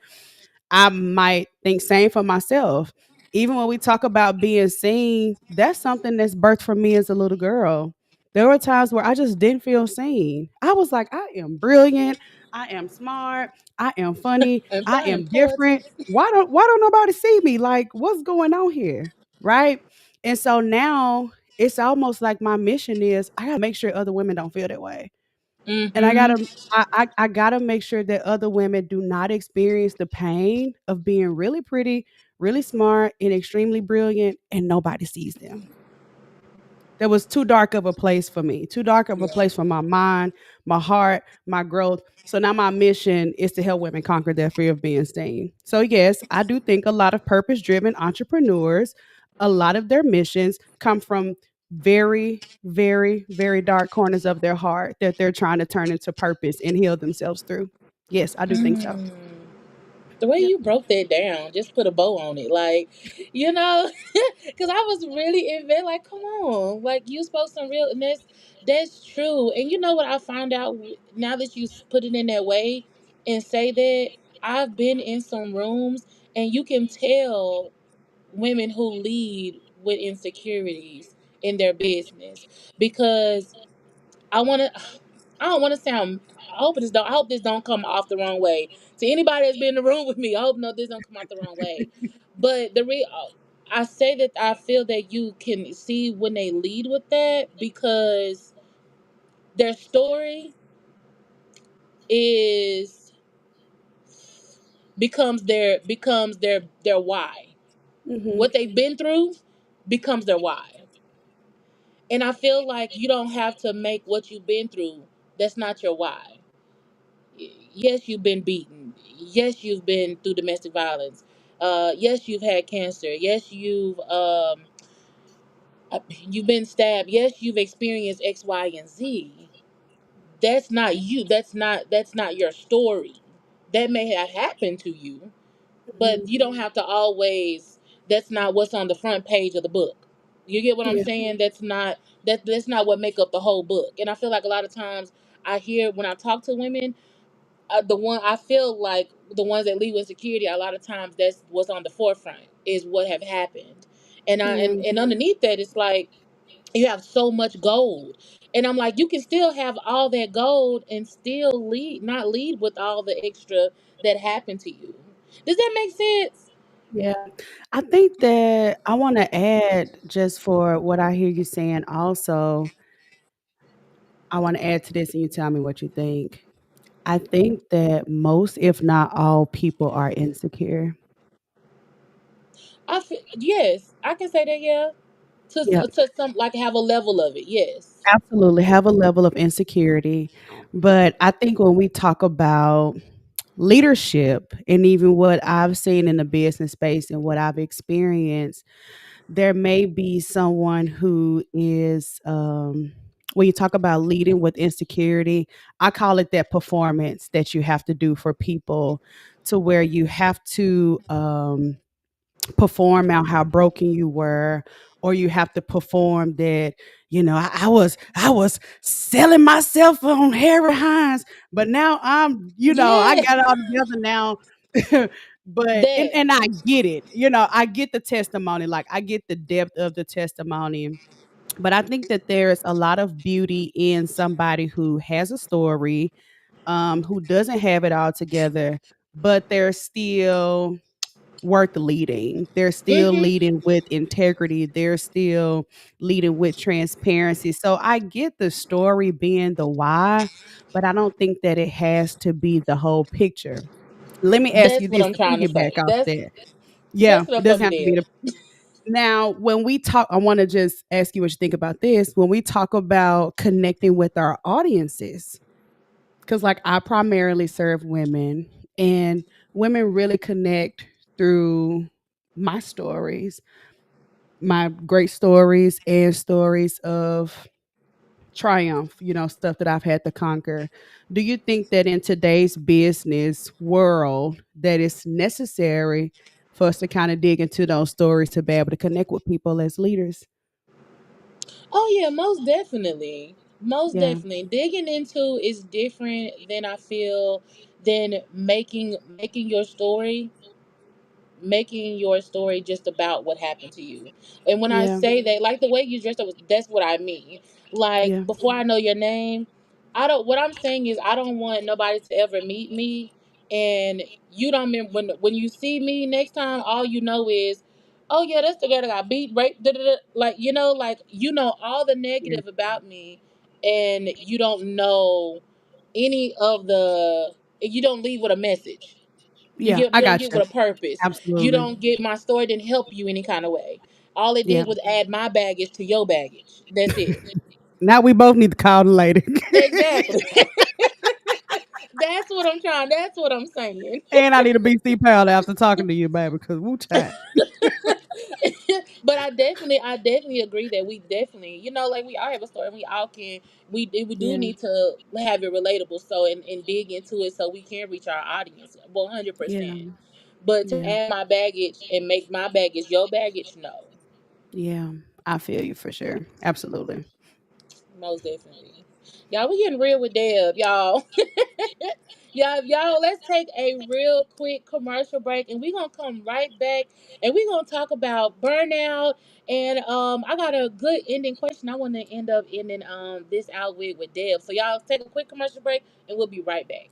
I might think same for myself. Even when we talk about being seen, that's something that's birthed from me as a little girl. There were times where I just didn't feel seen. I was like, I am brilliant, I am smart, I am funny, And I flying am different. colors. Why don't nobody see me? Like, what's going on here? Right? And so now it's almost like my mission is I gotta make sure other women don't feel that way. And Mm-hmm. I gotta make sure that other women do not experience the pain of being really pretty, really smart, and extremely brilliant, and nobody sees them. That was too dark of a place for me, too dark of a Yeah. place for my mind, my heart, my growth. So now my mission is to help women conquer their fear of being seen. So yes, I do think a lot of purpose-driven entrepreneurs, a lot of their missions come from very, very, very dark corners of their heart that they're trying to turn into purpose and heal themselves through. Yes, I do think so. Mm. The way Yep. you broke that down, just put a bow on it, like, you know, because I was really in bed, like, come on, like you spoke some real, and that's true. And you know what I found out now that you put it in that way and say that I've been in some rooms and you can tell women who lead with insecurities in their business because I want to. I don't want to sound. I hope this don't. I hope this don't come off the wrong way to anybody that's been in the room with me. I hope no, this don't come off the wrong way. But the real, I say that I feel that you can see when they lead with that because their story is becomes their why. Mhm. What they've been through becomes their why. And I feel like you don't have to make what you've been through. That's not your why. Yes, you've been beaten. Yes, you've been through domestic violence. Yes, you've had cancer. Yes, you've You've been stabbed. Yes, you've experienced X, Y, and Z. That's not you. That's not your story. That may have happened to you, but Mhm. you don't have to always. That's not what's on the front page of the book. You get what I'm Yeah. saying? That's not what make up the whole book. And I feel like a lot of times I hear when I talk to women, the one I feel like the ones that lead with security, a lot of times that's what's on the forefront is what have happened, and I Yeah. and underneath that it's like you have so much gold, and I'm like you can still have all that gold and still not lead with all the extra that happened to you. Does that make sense? Yeah. I think that I wanna add just for what I hear you saying also, I wanna add to this and you tell me what you think. I think that most, if not all, people are insecure. Yes, I can say that. Yeah, Yeah. to some like have a level of it. Yes. Absolutely, have a level of insecurity, but I think when we talk about leadership and even what I've seen in the business space and what I've experienced, there may be someone who is, when you talk about leading with insecurity, I call it that performance that you have to do for people to where you have to, perform out how broken you were, or you have to perform that, I was selling myself on Harry Hines, but now I Yes. got it all together now. But That. and I get it, I get the testimony, like I get the depth of the testimony. But I think that there's a lot of beauty in somebody who has a story, who doesn't have it all together, but they're still worth leading. They're still Mhm. leading with integrity. They're still leading with transparency. So I get the story being the why, but I don't think that it has to be the whole picture. Let me ask That's you what this I'm to trying to piggyback say. off That's that. Yeah, that's what it I'm doesn't coming have to be there. the now when we talk. I want to just ask you what you think about this. When we talk about connecting with our audiences, because like I primarily serve women, and women really connect through my stories, my great stories and stories of triumph, stuff that I've had to conquer. Do you think that in today's business world that it's necessary for us to kind of dig into those stories to be able to connect with people as leaders? Oh yeah, most definitely. Most Yeah. definitely. Digging into is different than I feel than making your story just about what happened to you. And when I Yeah. say that, like the way you dressed up, that's what I mean. Like Yeah. before I know your name, I don't. What I'm saying is, I don't want nobody to ever meet me, and you don't remember when you see me next time. All you know is, oh yeah, that's the guy that got beat, right? Da, da, da. Like you know all the Yeah. negative about me, and you don't know any of the. You don't leave with a message. Yeah, I You don't got get you. with a purpose. You Absolutely. don't get my story didn't help you any kind of way. All it Yeah. did was add my baggage to your baggage. That's it. Now we both need to call the lady. Exactly. That's what I'm trying. That's what I'm saying. And I need a BC powder after talking to you, baby, because woo child. But I definitely agree that we definitely, like we all have a story. We all can. We do Yeah. need to have it relatable, so and dig into it so we can reach our audience 100%. Yeah. But to Yeah. add my baggage and make my baggage your baggage, no. Yeah. I feel you for sure. Absolutely. Most definitely. Y'all, we getting real with Deb, y'all. Y'all, let's take a real quick commercial break and we're gonna come right back and we're gonna talk about burnout. And I got a good ending question I wanna end up ending this out with Deb. So y'all take a quick commercial break and we'll be right back.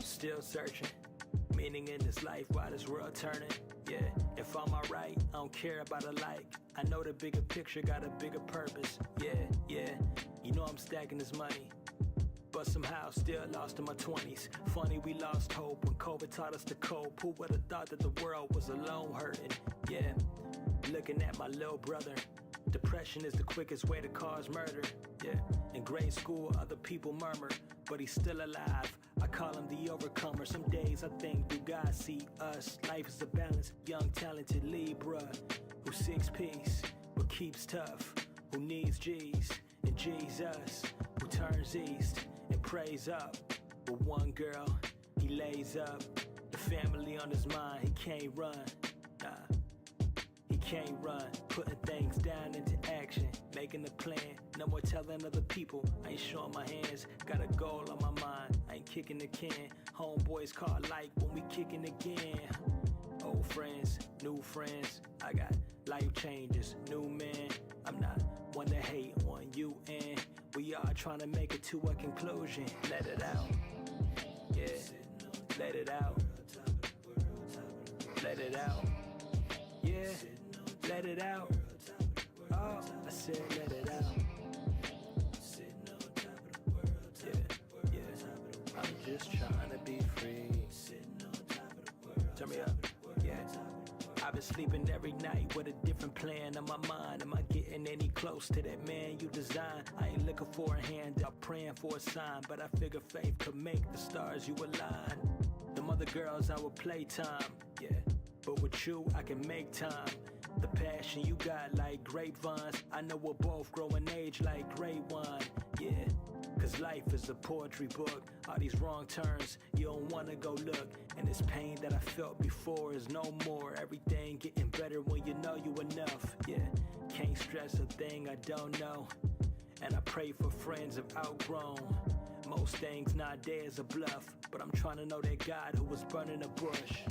Still searching, meaning in this life while this world turning. Yeah, if I'm alright, I don't care about a like. I know the bigger picture got a bigger purpose. Yeah, yeah, I'm stacking this money. but somehow still lost in my 20s. Funny we lost hope when COVID taught us to cope. Who would've thought that the world was alone hurting? Yeah, looking at my little brother. Depression is the quickest way to cause murder. Yeah, in grade school other people murmur, but he's still alive. I call him the overcomer. Some days I think, do God see us? Life is a balance. Young talented Libra who seeks peace but keeps tough, who needs G's and Jesus, who turns east and prays up. With one girl he lays up, the family on his mind. He can't run, nah, he can't run. Putting things down into action, making a plan. No more telling other people I ain't showing my hands. Got a goal on my mind, I ain't kicking the can. Homeboys call like when we kicking again. Old friends, new friends, I got life changes, new man. I'm not one to hate on you, and we are trying to make it to a conclusion. Let it out, yeah, let it out, let it out, yeah, let it out. Oh, I said let it out. Yeah, yeah, I'm just trying to be free. Turn me up, yeah. I've been sleeping every night with a different plan in my mind. Am I getting any close to that man you designed? I ain't looking for a hand, I'm praying for a sign. But I figure faith could make the stars you align. Them other girls I would play time, yeah. But with you I can make time. The passion you got like grapevines, I know we'll both grow in age like great wine, yeah. Cause life is a poetry book. All these wrong turns, you don't wanna go look. And this pain that I felt before is no more. Everything getting better when you know you enough, yeah. Can't stress a thing I don't know. And I pray for friends I've outgrown. Most things nowadays are bluff, but I'm trying to know that God who was burning a bush.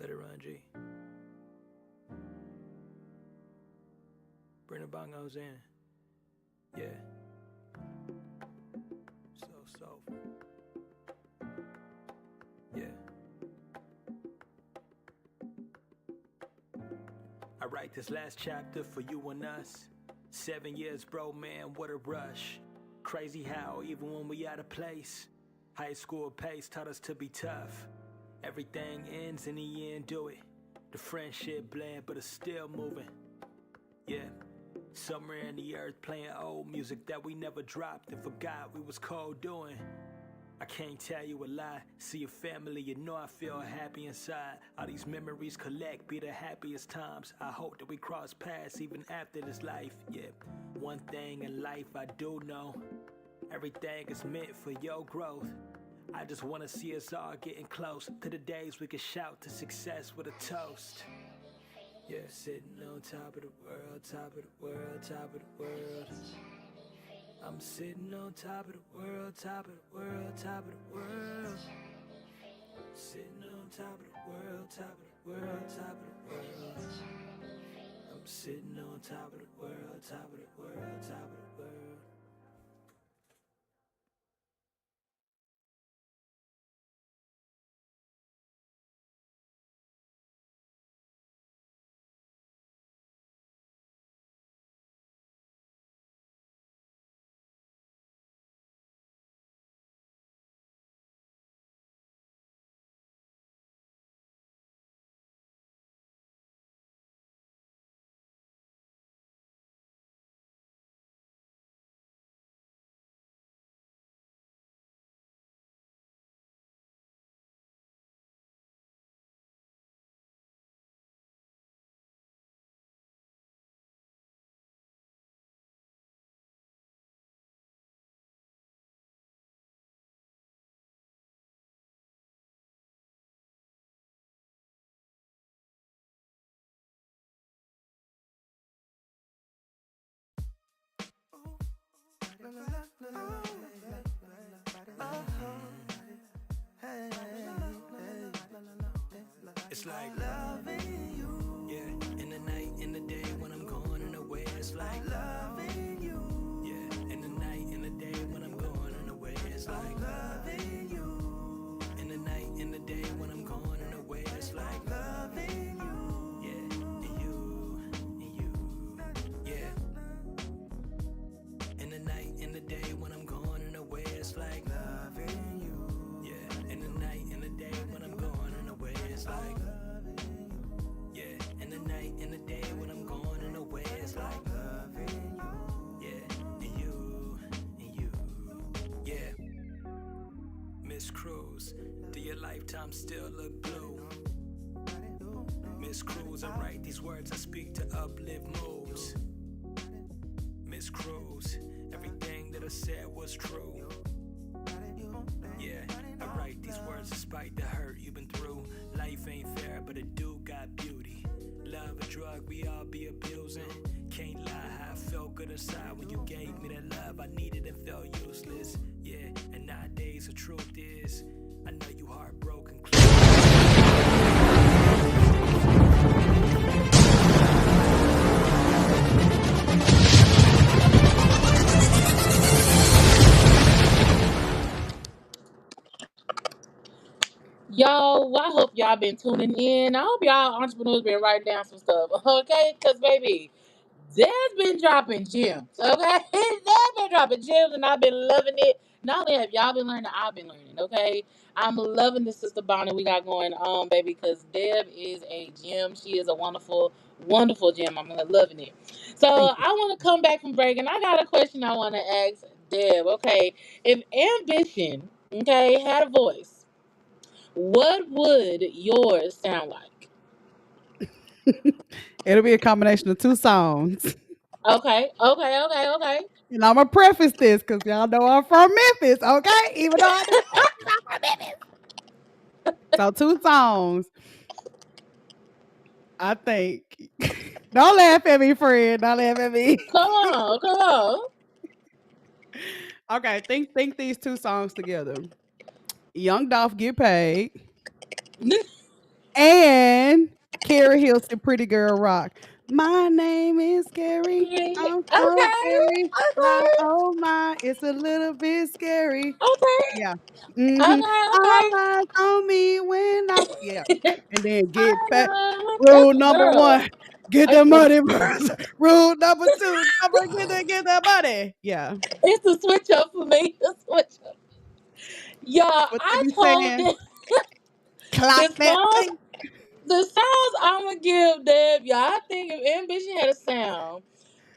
Let it run, G. Bring the bongos in. Yeah. So soulful. Yeah. I write this last chapter for you and us. 7 years, bro, man, what a rush. Crazy how, even when we out of place, high school pace taught us to be tough. Everything ends in the end, do it. The friendship blend, but it's still moving. Yeah, somewhere in the earth playing old music that we never dropped and forgot we was cold doing. I can't tell you a lie. See your family, you know I feel happy inside. All these memories collect, be the happiest times. I hope that we cross paths even after this life. Yeah, one thing in life I do know, everything is meant for your growth. I just wanna see us all getting close to the days we can shout to success with a toast. Yeah, sitting on top of the world, top of the world, top of the world. I'm sitting on top of the world, top of the world, top of the world. Sitting on top of the world, top of the world, top of the world. I'm sitting on top of the world, top of the world, top of the world. It's like love loving you. Yeah, in the night, in the day, when I'm going in the way, it's like loving you. In the night, in the day, when I'm going in the way, it's like loving you. Yeah, and you, yeah. In the night, in the day, when I'm going in the way, it's like loving you. Yeah, in the night, in the day, when I'm going in the way, it's like yeah, in the night, in the day, when I'm going in the way, it's like loving you. Yeah, and you, yeah. Miss Cruz, do your lifetime still look blue? Miss Cruz, I write these words, I speak to uplift moods. Miss Cruz, everything that I said was true. Yeah, I write these words despite the hurt you've been through. Life ain't fair, but it do got beauty. Love a drug we all be abusing. Can't lie, how I felt good inside when you gave me that love I needed and felt useless. Yeah, and nowadays the truth is, I know you heartbroken. Y'all, well, I hope y'all been tuning in. I hope y'all entrepreneurs been writing down some stuff, okay? Because, baby, Dad's been dropping gems, okay? Dad's been dropping gems, and I've been loving it. Not only have y'all been learning, I've been learning, okay? I'm loving the sister bonding we got going on, baby, because Deb is a gem. She is a wonderful, wonderful gem. I'm loving it. So Thank you. I want to come back from break, and I got a question I want to ask Deb, okay? If ambition, okay, had a voice, what would yours sound like? It'll be a combination of 2 songs. Okay, okay, okay, okay. And Imma preface this because y'all know I'm from Memphis, okay? Even though I do I'm from Memphis. So 2 songs, I think. Don't laugh at me, friend, don't laugh at me. Come on, come on. Okay, think these 2 songs together. Young Dolph Get Paid and Carrie Hilson, Pretty Girl Rock. My name is Scary. Okay, I'm so scary. okay, Like, oh my, it's a little bit scary. okay, Yeah. Mhm. okay, All okay. eyes on me when I yeah. And then get I back. know Rule that's number girl. 1, get It's the the, money first. Rule number 2, don't forget to get the money. Yeah. it's the switch up for me. The switch up. Y'all, What they I be told saying? them Clock the that songs, thing. the songs I'm gonna give Deb. Y'all, I think if Ambition had a sound.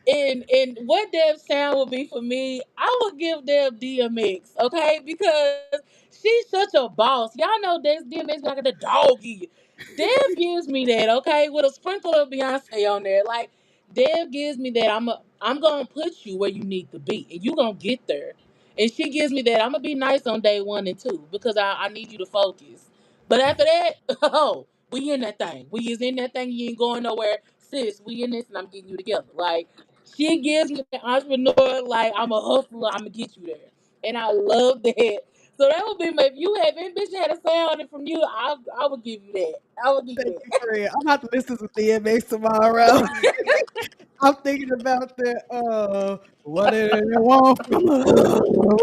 And what Deb sound would be for me, I would give Deb DMX, okay? Because she's such a boss. Y'all know DMX be like the doggy. Deb gives me that, okay, with a sprinkle of Beyonce on there. Like Deb gives me that. I'm gonna put you where you need to be, and you gonna get there. And she gives me that. I'm gonna be nice on day 1 and 2 because I need you to focus. But after that, oh, we in that thing. We is in that thing. You ain't going nowhere, sis. We in this, and I'm getting you together. Like she gives me the entrepreneur, like I'm a hustler, I'm gonna get you there. And I love that. So that would be my if you have ambition had a sound and from you, I would give you that. I would give Thank you you, that. friend. I'm about to listen to DMX tomorrow. I'm thinking about the what did it want from us?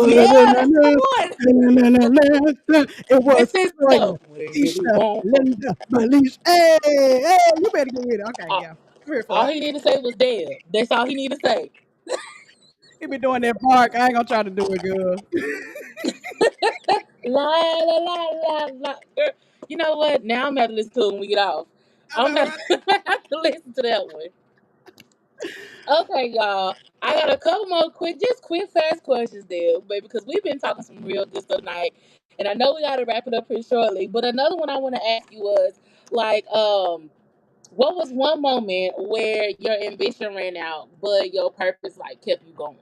Yeah, come on. It This was is Toya, no. What do you Keisha, want from Linda, Malish. Hey, hey, you better get with it. Okay, all, yeah. I'm here for all it. he needed to say was dead. That's all he needed to say. He been doing that bark. I ain't gonna try to do it, girl. La la la la la. You know what? Now I'm gonna have to listen to it when we get off. I I'm know, gonna right? have to listen to that one. Okay, y'all. I got a couple more quick, just quick, fast questions there, baby, because we've been talking some real good stuff tonight, and I know we got to wrap it up pretty shortly. But another one I want to ask you was like, what was one moment where your ambition ran out, but your purpose like kept you going?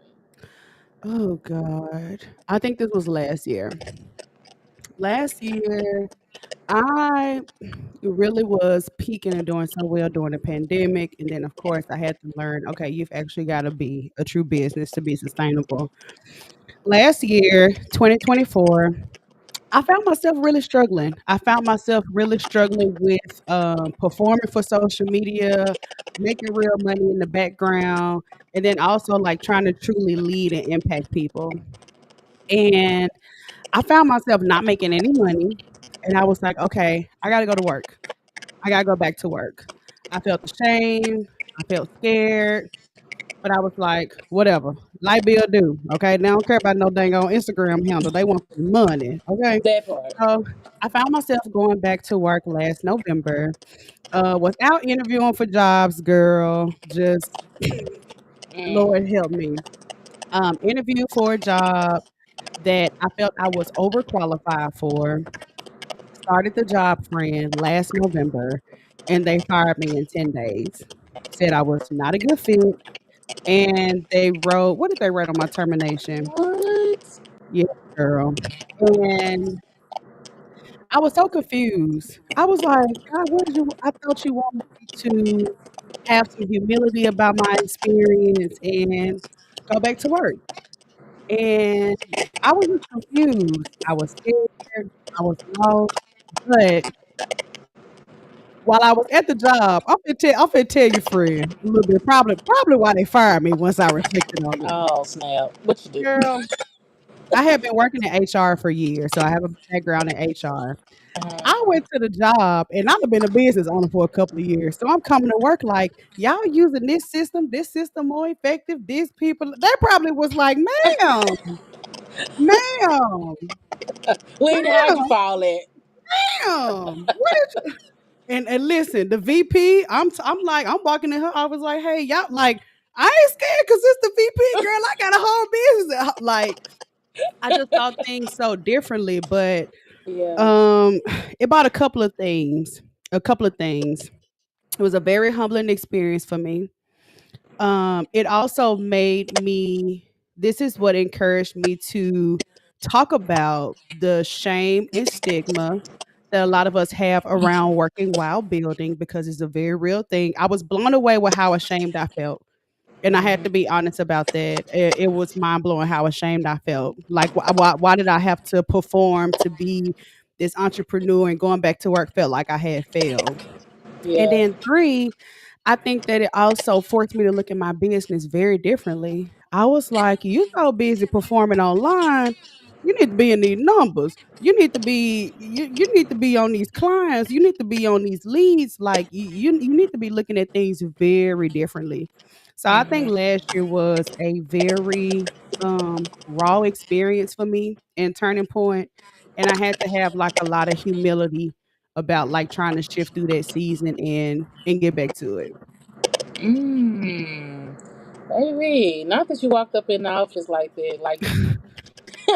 Oh God. I think this was last year. Last year, I really was peaking and doing so well during the pandemic. And then, of course, I had to learn okay, you've actually got to be a true business to be sustainable. Last year, 2024, I found myself really struggling. I found myself really struggling with performing for social media, making real money in the background, and then also like trying to truly lead and impact people. And I found myself not making any money. And I was like, okay, I got to go to work. I got to go back to work. I felt ashamed. I felt scared. But I was like, whatever. Light bill due. Okay. They don't care about no dang on Instagram handle. They want some money. Okay. That part. So I found myself going back to work last November, without interviewing for jobs, girl. Just Mm. Lord help me. Interviewed for a job that I felt I was overqualified for. Started the job friend last November, and they fired me in 10 days. Said I was not a good fit, and they wrote, what did they write on my termination? What? Yeah, girl. And I was so confused. I was like, God, what did you I thought you wanted me to have some humility about my experience and go back to work. And I was just confused. I was scared. I was lost. But while I was at the job, I'm finna tell you, friend, a little bit. Probably why they fired me once I reflected on it. Oh snap! What you do? Girl, I have been working in HR for years, so I have a background in HR. I Uh-huh. went to the job and I've been a business owner for a couple of years. So I'm coming to work like, y'all using this system more effective, these people. They probably was like, ma'am, ma'am, When how'd you ma'am, fall at? what is and listen, the VP, I'm like, I'm walking in her, I was like, hey, y'all, like, I ain't scared because it's the VP, girl. I got a whole business. Like, I just saw things so differently, but Yeah. um it brought a couple of things. A couple of things. It was a very humbling experience for me. It also made me, this is what encouraged me to talk about the shame and stigma that a lot of us have around working while building because it's a very real thing. I was blown away with how ashamed I felt. And I had to Hmm. be honest about that. It was mind blowing how ashamed I felt. Like, why did I have to perform to be this entrepreneur, and going back to work felt like I had failed? And Yeah. then three, I think that it also forced me to look at my business very differently. I was like, you so busy performing online, you need to be in these numbers. You need to be on these clients. You need to be on these leads. Like you need to be looking at things very differently. So I think Hmm. last year was a very raw experience for me and turning point. And I had to have like a lot of humility about like trying to shift through that season and get back to it. Mm. Baby, not that you walked up in the office like that. Like you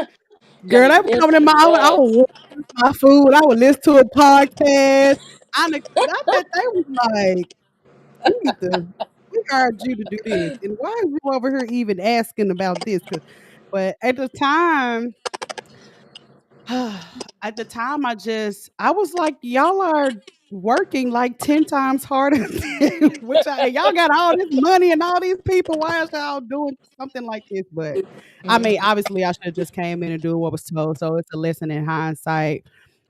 Girl, gotta they were lift coming in you I up. would warm my food, I would listen to a podcast. I bet they was like, "You need to we hired you to do this, and why are you over here even asking about this?" But at the time, I was like, "Y'all are working like 10 times harder which y'all got all this money and all these people. Why is y'all doing something like this?" But I mean, Hmm. obviously I should have just came in and do what was told. So it's a lesson in hindsight.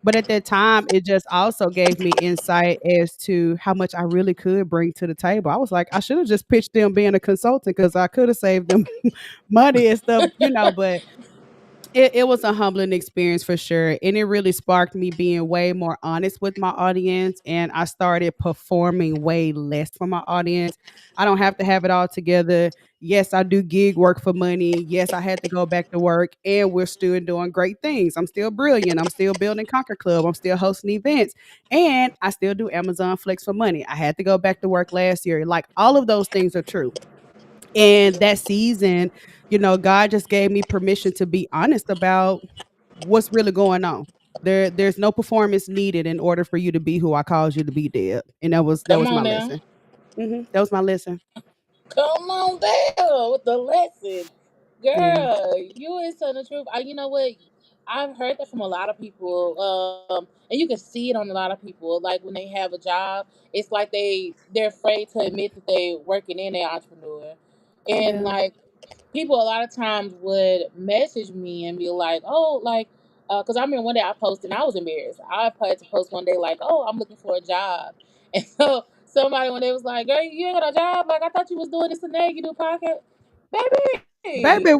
But at that time, it just also gave me insight as to how much I really could bring to the table. I was like, I should have just pitched them being a consultant because I could have saved them money and stuff, but it was a humbling experience for sure. And it really sparked me being way more honest with my audience. And I started performing way less for my audience. I don't have to have it all together. Yes, I do gig work for money. Yes, I had to go back to work, and we're still doing great things. I'm still brilliant. I'm still building Conquer Club. I'm still hosting events. And I still do Amazon Flex for money. I had to go back to work last year. Like, all of those things are true. And that season, God just gave me permission to be honest about what's really going on. There's no performance needed in order for you to be who I called you to be, Deb. And that Come was my on now. lesson. That was my lesson. Come on down with the lesson. Yeah. Girl, you is telling the truth. You know what? I've heard that from a lot of people, and you can see it on a lot of people. Like when they have a job, it's like they're afraid to admit that they working in an entrepreneur, and Yeah. like people a lot of times would message me and be like, "Oh, like Because I remember one day I posted and I was embarrassed. I had to post one day like, "Oh, I'm looking for a job," and so somebody one day was like, "Girl, you ain't got a job? Like I thought you was doing this and that. You do podcast, baby. Baby,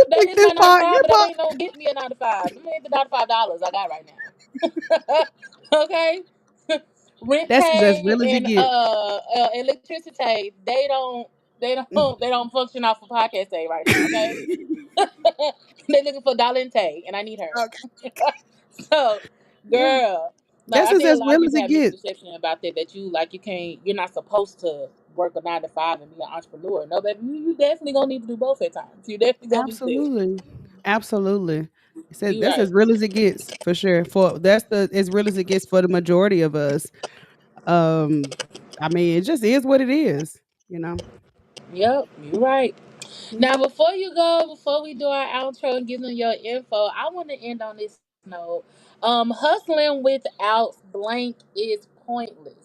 That think is this my nine to part five, your but that part ain't gonna get me a 9 to 5. Let me hit the $95 I got right now. Okay, rent that's as pay real as it and gets. electricity. They don't function off of podcast day right now. Okay, they looking for Dalente, and I need her. Okay. So, Yeah. girl, like That's I think a as lot of real as people it have gets. misconception about that. That you like you can't, you're not supposed to work a 9 to 5 and be an entrepreneur. No, baby, you definitely gonna need to do both at times. You definitely gonna need to. Absolutely. Absolutely. It says You that's right. as real as it gets for sure. For that's the as real as it gets for the majority of us. Um, I mean, it just is what it is, you know. Yep, you right. Yeah. Now, before you go, before we do our outro and give them your info, I want to end on this note. Hustling without blank is pointless.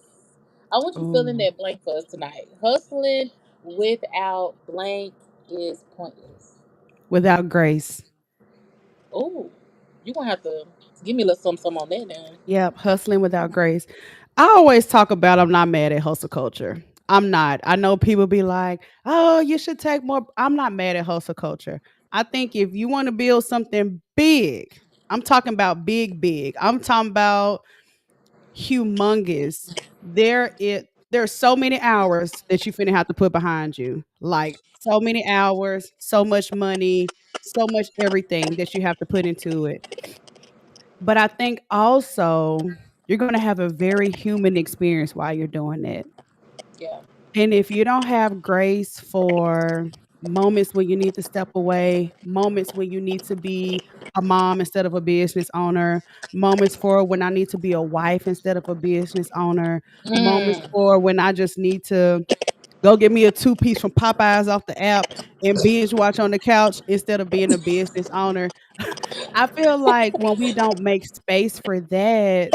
I want you to fill in Oh, that blank for us tonight. Hustling without blank is pointless. without grace. Oh, you gonna have to give me a little something on that now. Yep, hustling without grace. I always talk about I'm not mad at hustle culture. I'm not. I know people be like, "Oh, you should take more." I'm not mad at hustle culture. I think if you want to build something big, I'm talking about big, big. I'm talking about humongous. There's so many hours that you finna have to put behind you. Like so many hours, so much money, so much everything that you have to put into it. But I think also you're gonna have a very human experience while you're doing it. Yeah. And if you don't have grace for moments when you need to step away, moments when you need to be a mom instead of a business owner, moments for when I need to be a wife instead of a business owner, moments Mm, for when I just need to go get me a two-piece from Popeyes off the app and binge watch on the couch instead of being a business owner. I feel like when we don't make space for that,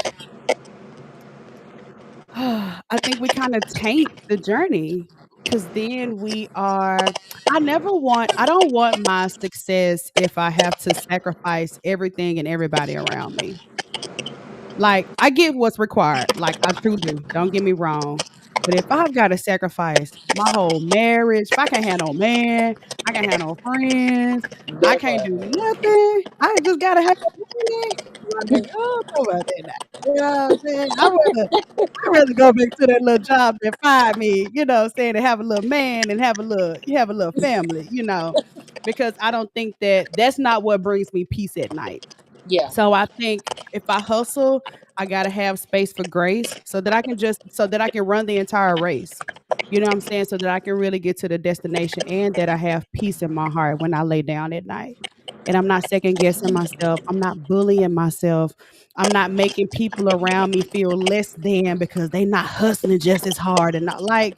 I think we kinda taint the journey because then I don't want my success if I have to sacrifice everything and everybody around me. Like, I get what's required, like, I truly do, don't get me wrong, but if I've gotta sacrifice my whole marriage, if I can't have no man, I can't have no friends, I that can't part. do nothing, I just gotta have money, I mean, oh, come on there now, you know what I'm saying? I'd rather go back to that little job that fired me, you know what I'm saying, and have a little man and have a little family, you know, because I don't think that's not what brings me peace at night. Yeah. So I think if I hustle, I gotta have space for grace so that I can run the entire race. You know what I'm saying? So that I can really get to the destination and that I have peace in my heart when I lay down at night. And I'm not second guessing myself. I'm not bullying myself. I'm not making people around me feel less than because they not hustling just as hard and not like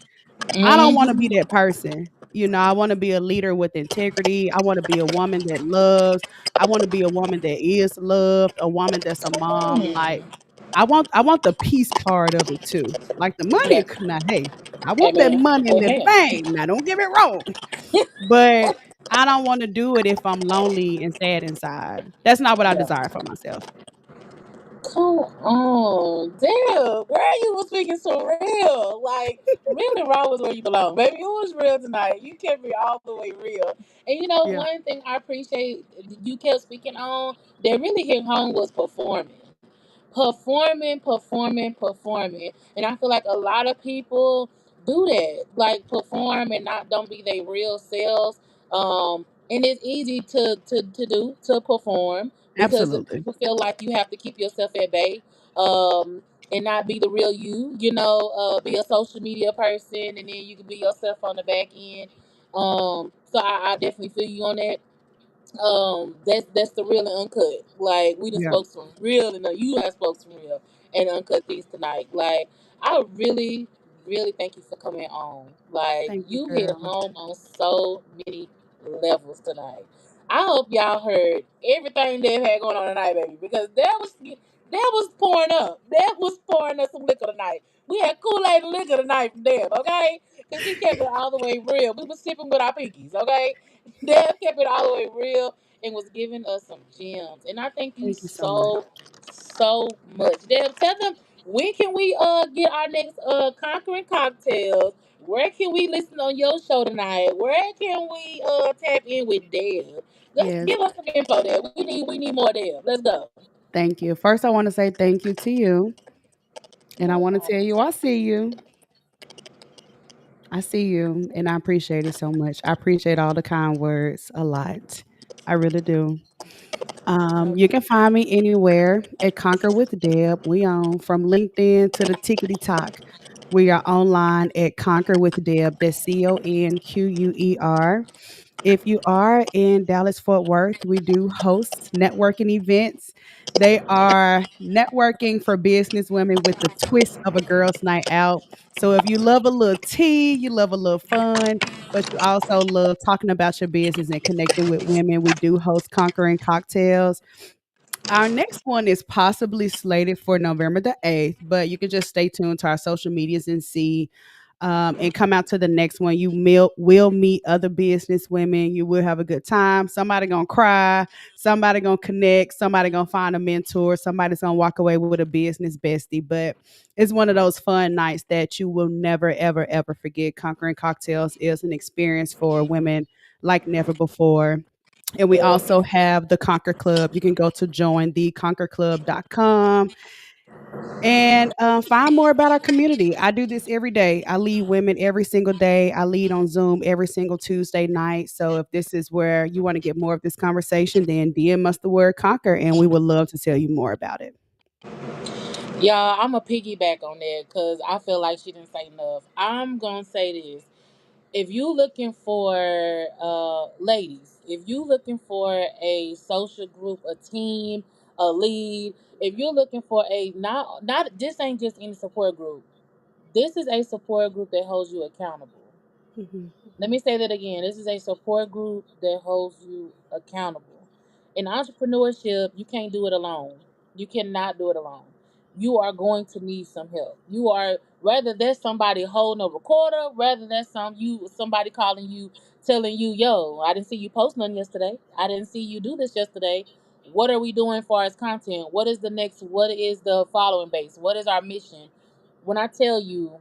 I don't wanna be Hmm. that person. You know, I wanna be a leader with integrity. I wanna be a woman that loves. I wanna be a woman that is loved, a woman that's a mom. Like, Mm. I want the peace part of it too. Like the money Yeah. now, hey, I want that Amen. money and that Amen. fame. Now don't get me wrong. But I don't wanna do it if I'm lonely and sad inside. That's not what I Yeah. desire for myself. Come on, damn, girl, you was speaking so real. Like, real and raw was where you belong, baby. You was real tonight. You kept me all the way real. And you know, Yeah, one thing I appreciate you kept speaking on that really hit home was performing. Performing. And I feel like a lot of people do that, like perform and not don't be their real selves. And it's easy to do to perform because absolutely. people feel like you have to keep yourself at bay. And not be the real you, be a social media person and then you can be yourself on the back end. So I definitely feel you on that. That's the real and uncut. Like we just Yeah. spoke some real and you have spoke some real and uncut things tonight. Like I really, really thank you for coming on. Like Thank you, you hit girl. home on so many levels tonight. I hope y'all heard everything they've had going on tonight, baby, because that was pouring up. That was pouring us some liquor tonight. We had Kool-Aid and liquor tonight from them, okay? Cause he kept it all the way real. We was sipping with our pinkies, okay? Deb kept it all the way real and was giving us some gems. And I thank you Thank you so much. so much. Deb, tell them when can we get our next conquering cocktails? Where can we listen on your show tonight? Where can we tap in with Deb? Let's Yes, give us some info there. We need more Deb. Let's go. thank you. First, I want to say thank you to you, and I No want to tell problem. you I see you. I see you, and I appreciate it so much. I appreciate all the kind words a lot. I really do. No, You can find me anywhere at Conquer with Deb. We on from LinkedIn to the Tickety Talk. We are online at Conquer with Deb. That's CONQUER. If you are in Dallas Fort Worth, we do host networking events. They are networking for business women with the twist of a girls' night out. So if you love a little tea, you love a little fun, but you also love talking about your business and connecting with women, we do host Conquering Cocktails. Our next one is possibly slated for November the 8th, but you can just stay tuned to our social medias and see and come out to the next one. Will meet other business women. You will have a good time. Somebody gonna cry. Somebody gonna connect. Somebody gonna find a mentor. Somebody's gonna walk away with a business bestie. But it's one of those fun nights that you will never, ever, ever forget. Conquering Cocktails is an experience for women like never before. And we yeah. also have the Conquer Club. You can go to jointheconquerclub.com and find more about our community. I do this every day. I lead women every single day. I lead on Zoom every single Tuesday night. So if this is where you want to get more of this conversation, then DM us the word conquer, and we would love to tell you more about it. Y'all, I'm a piggyback on that because I feel like she didn't say enough. I'm gonna say this: if you looking for ladies, if you looking for a social group, a team, a lead, if you're looking for a not this ain't just any support group. This is a support group that holds you accountable. Mhm. Let me say that again. This is a support group that holds you accountable. In entrepreneurship, you can't do it alone. You cannot do it alone. You are going to need some help. You are whether there's somebody holding a recorder, whether there's somebody calling you, telling you, "Yo, I didn't see you post nothing yesterday. I didn't see you do this yesterday. What are we doing for as content? What is the next? What is the following base? What is our mission?" When I tell you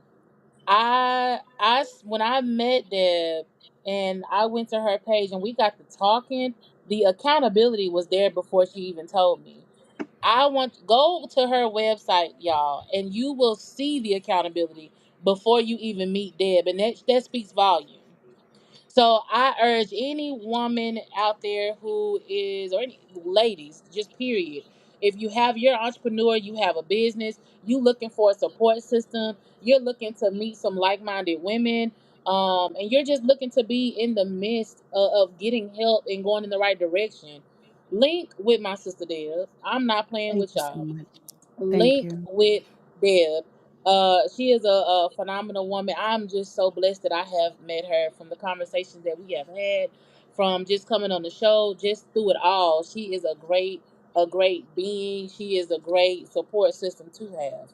when I met Deb and I went to her page and we got to talking, the accountability was there before she even told me. I want go to her website, y'all, and you will see the accountability before you even meet Deb, and that speaks volume. So I urge any woman out there who is, or any ladies, just period. If you have your entrepreneur, you have a business, you looking for a support system, you're looking to meet some like-minded women, and you're just looking to be in the midst of getting help and going in the right direction. Link with my sister Deb. I'm not playing Thank with you so y'all. much. Thank Link you. with Deb. She is a phenomenal woman. I'm just so blessed that I have met her from the conversations that we have had, from just coming on the show, just through it all. She is a great being. She is a great support system to have.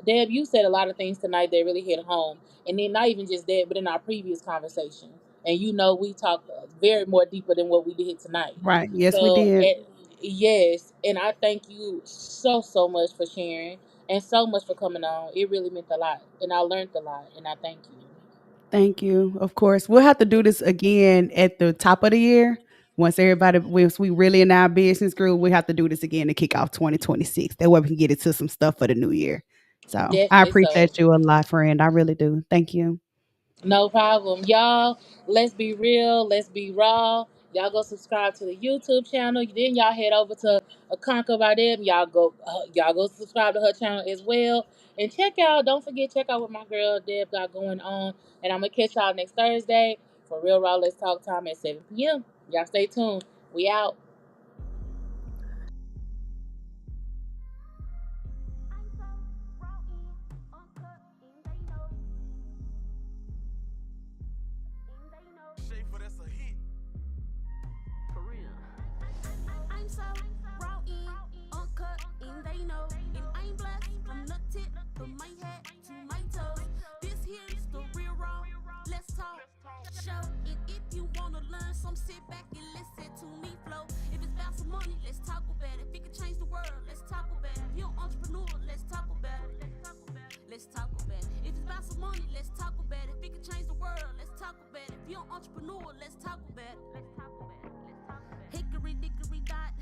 Deb, you said a lot of things tonight that really hit home, and then not even just that, but in our previous conversation. And we talked very more deeper than what we did tonight. Right. Yes, we So, did. yes, and I thank you so much for sharing and so much for coming on. It really meant a lot, and I learned a lot, and I thank you. Thank you. Of course, we'll have to do this again at the top of the year. Once we really in our business group, we have to do this again to kick off 2026. That way we can get into some stuff for the new year. So I Definitely so. appreciate you a lot, friend. I really do. Thank you. No problem. Y'all, let's be real. Let's be raw. Y'all go subscribe to the YouTube channel. Then y'all head over to a Conquer by them. Y'all go subscribe to her channel as well. And don't forget, check out what my girl Deb got going on. And I'm going to catch y'all next Thursday for Real Raw Let's Talk time at 7 p.m. Y'all stay tuned. We out. I'm so raw uncut, and they know. I'm so raw uncut, and they know. And I'm blessed from the tip of my head to my toes. This here is the real you're an entrepreneur, let's talk about it. Hickory dickory dot,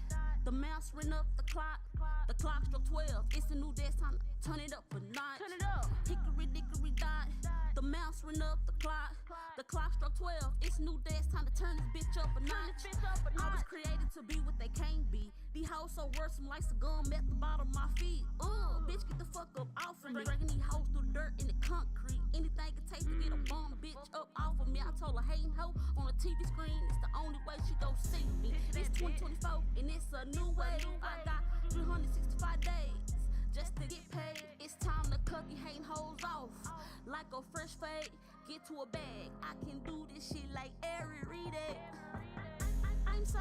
the mouse ran up the clock. The clock struck 12, it's a new day, it's time to turn it up a notch. Turn it up. Hickory dickory dot, the mouse ran up the clock. The clock struck 12, it's a new day, it's time to turn this bitch up a notch. I was created to be what they can't be. These hoes so worse, like some gum at the bottom of my feet. Bitch, get the fuck up off of me. Dragging these hoes through the dirt and the concrete. Anything it takes to get a bum bitch up off of me. I told her hating hoe on the TV screen, it's the only way she gon' see me. It's 2024 and it's a new wave. I got 365 days just to get paid. It's time to cut these hating hoes off like a fresh fade. Get to a bag, I can do this shit like Ari Reed. I'm so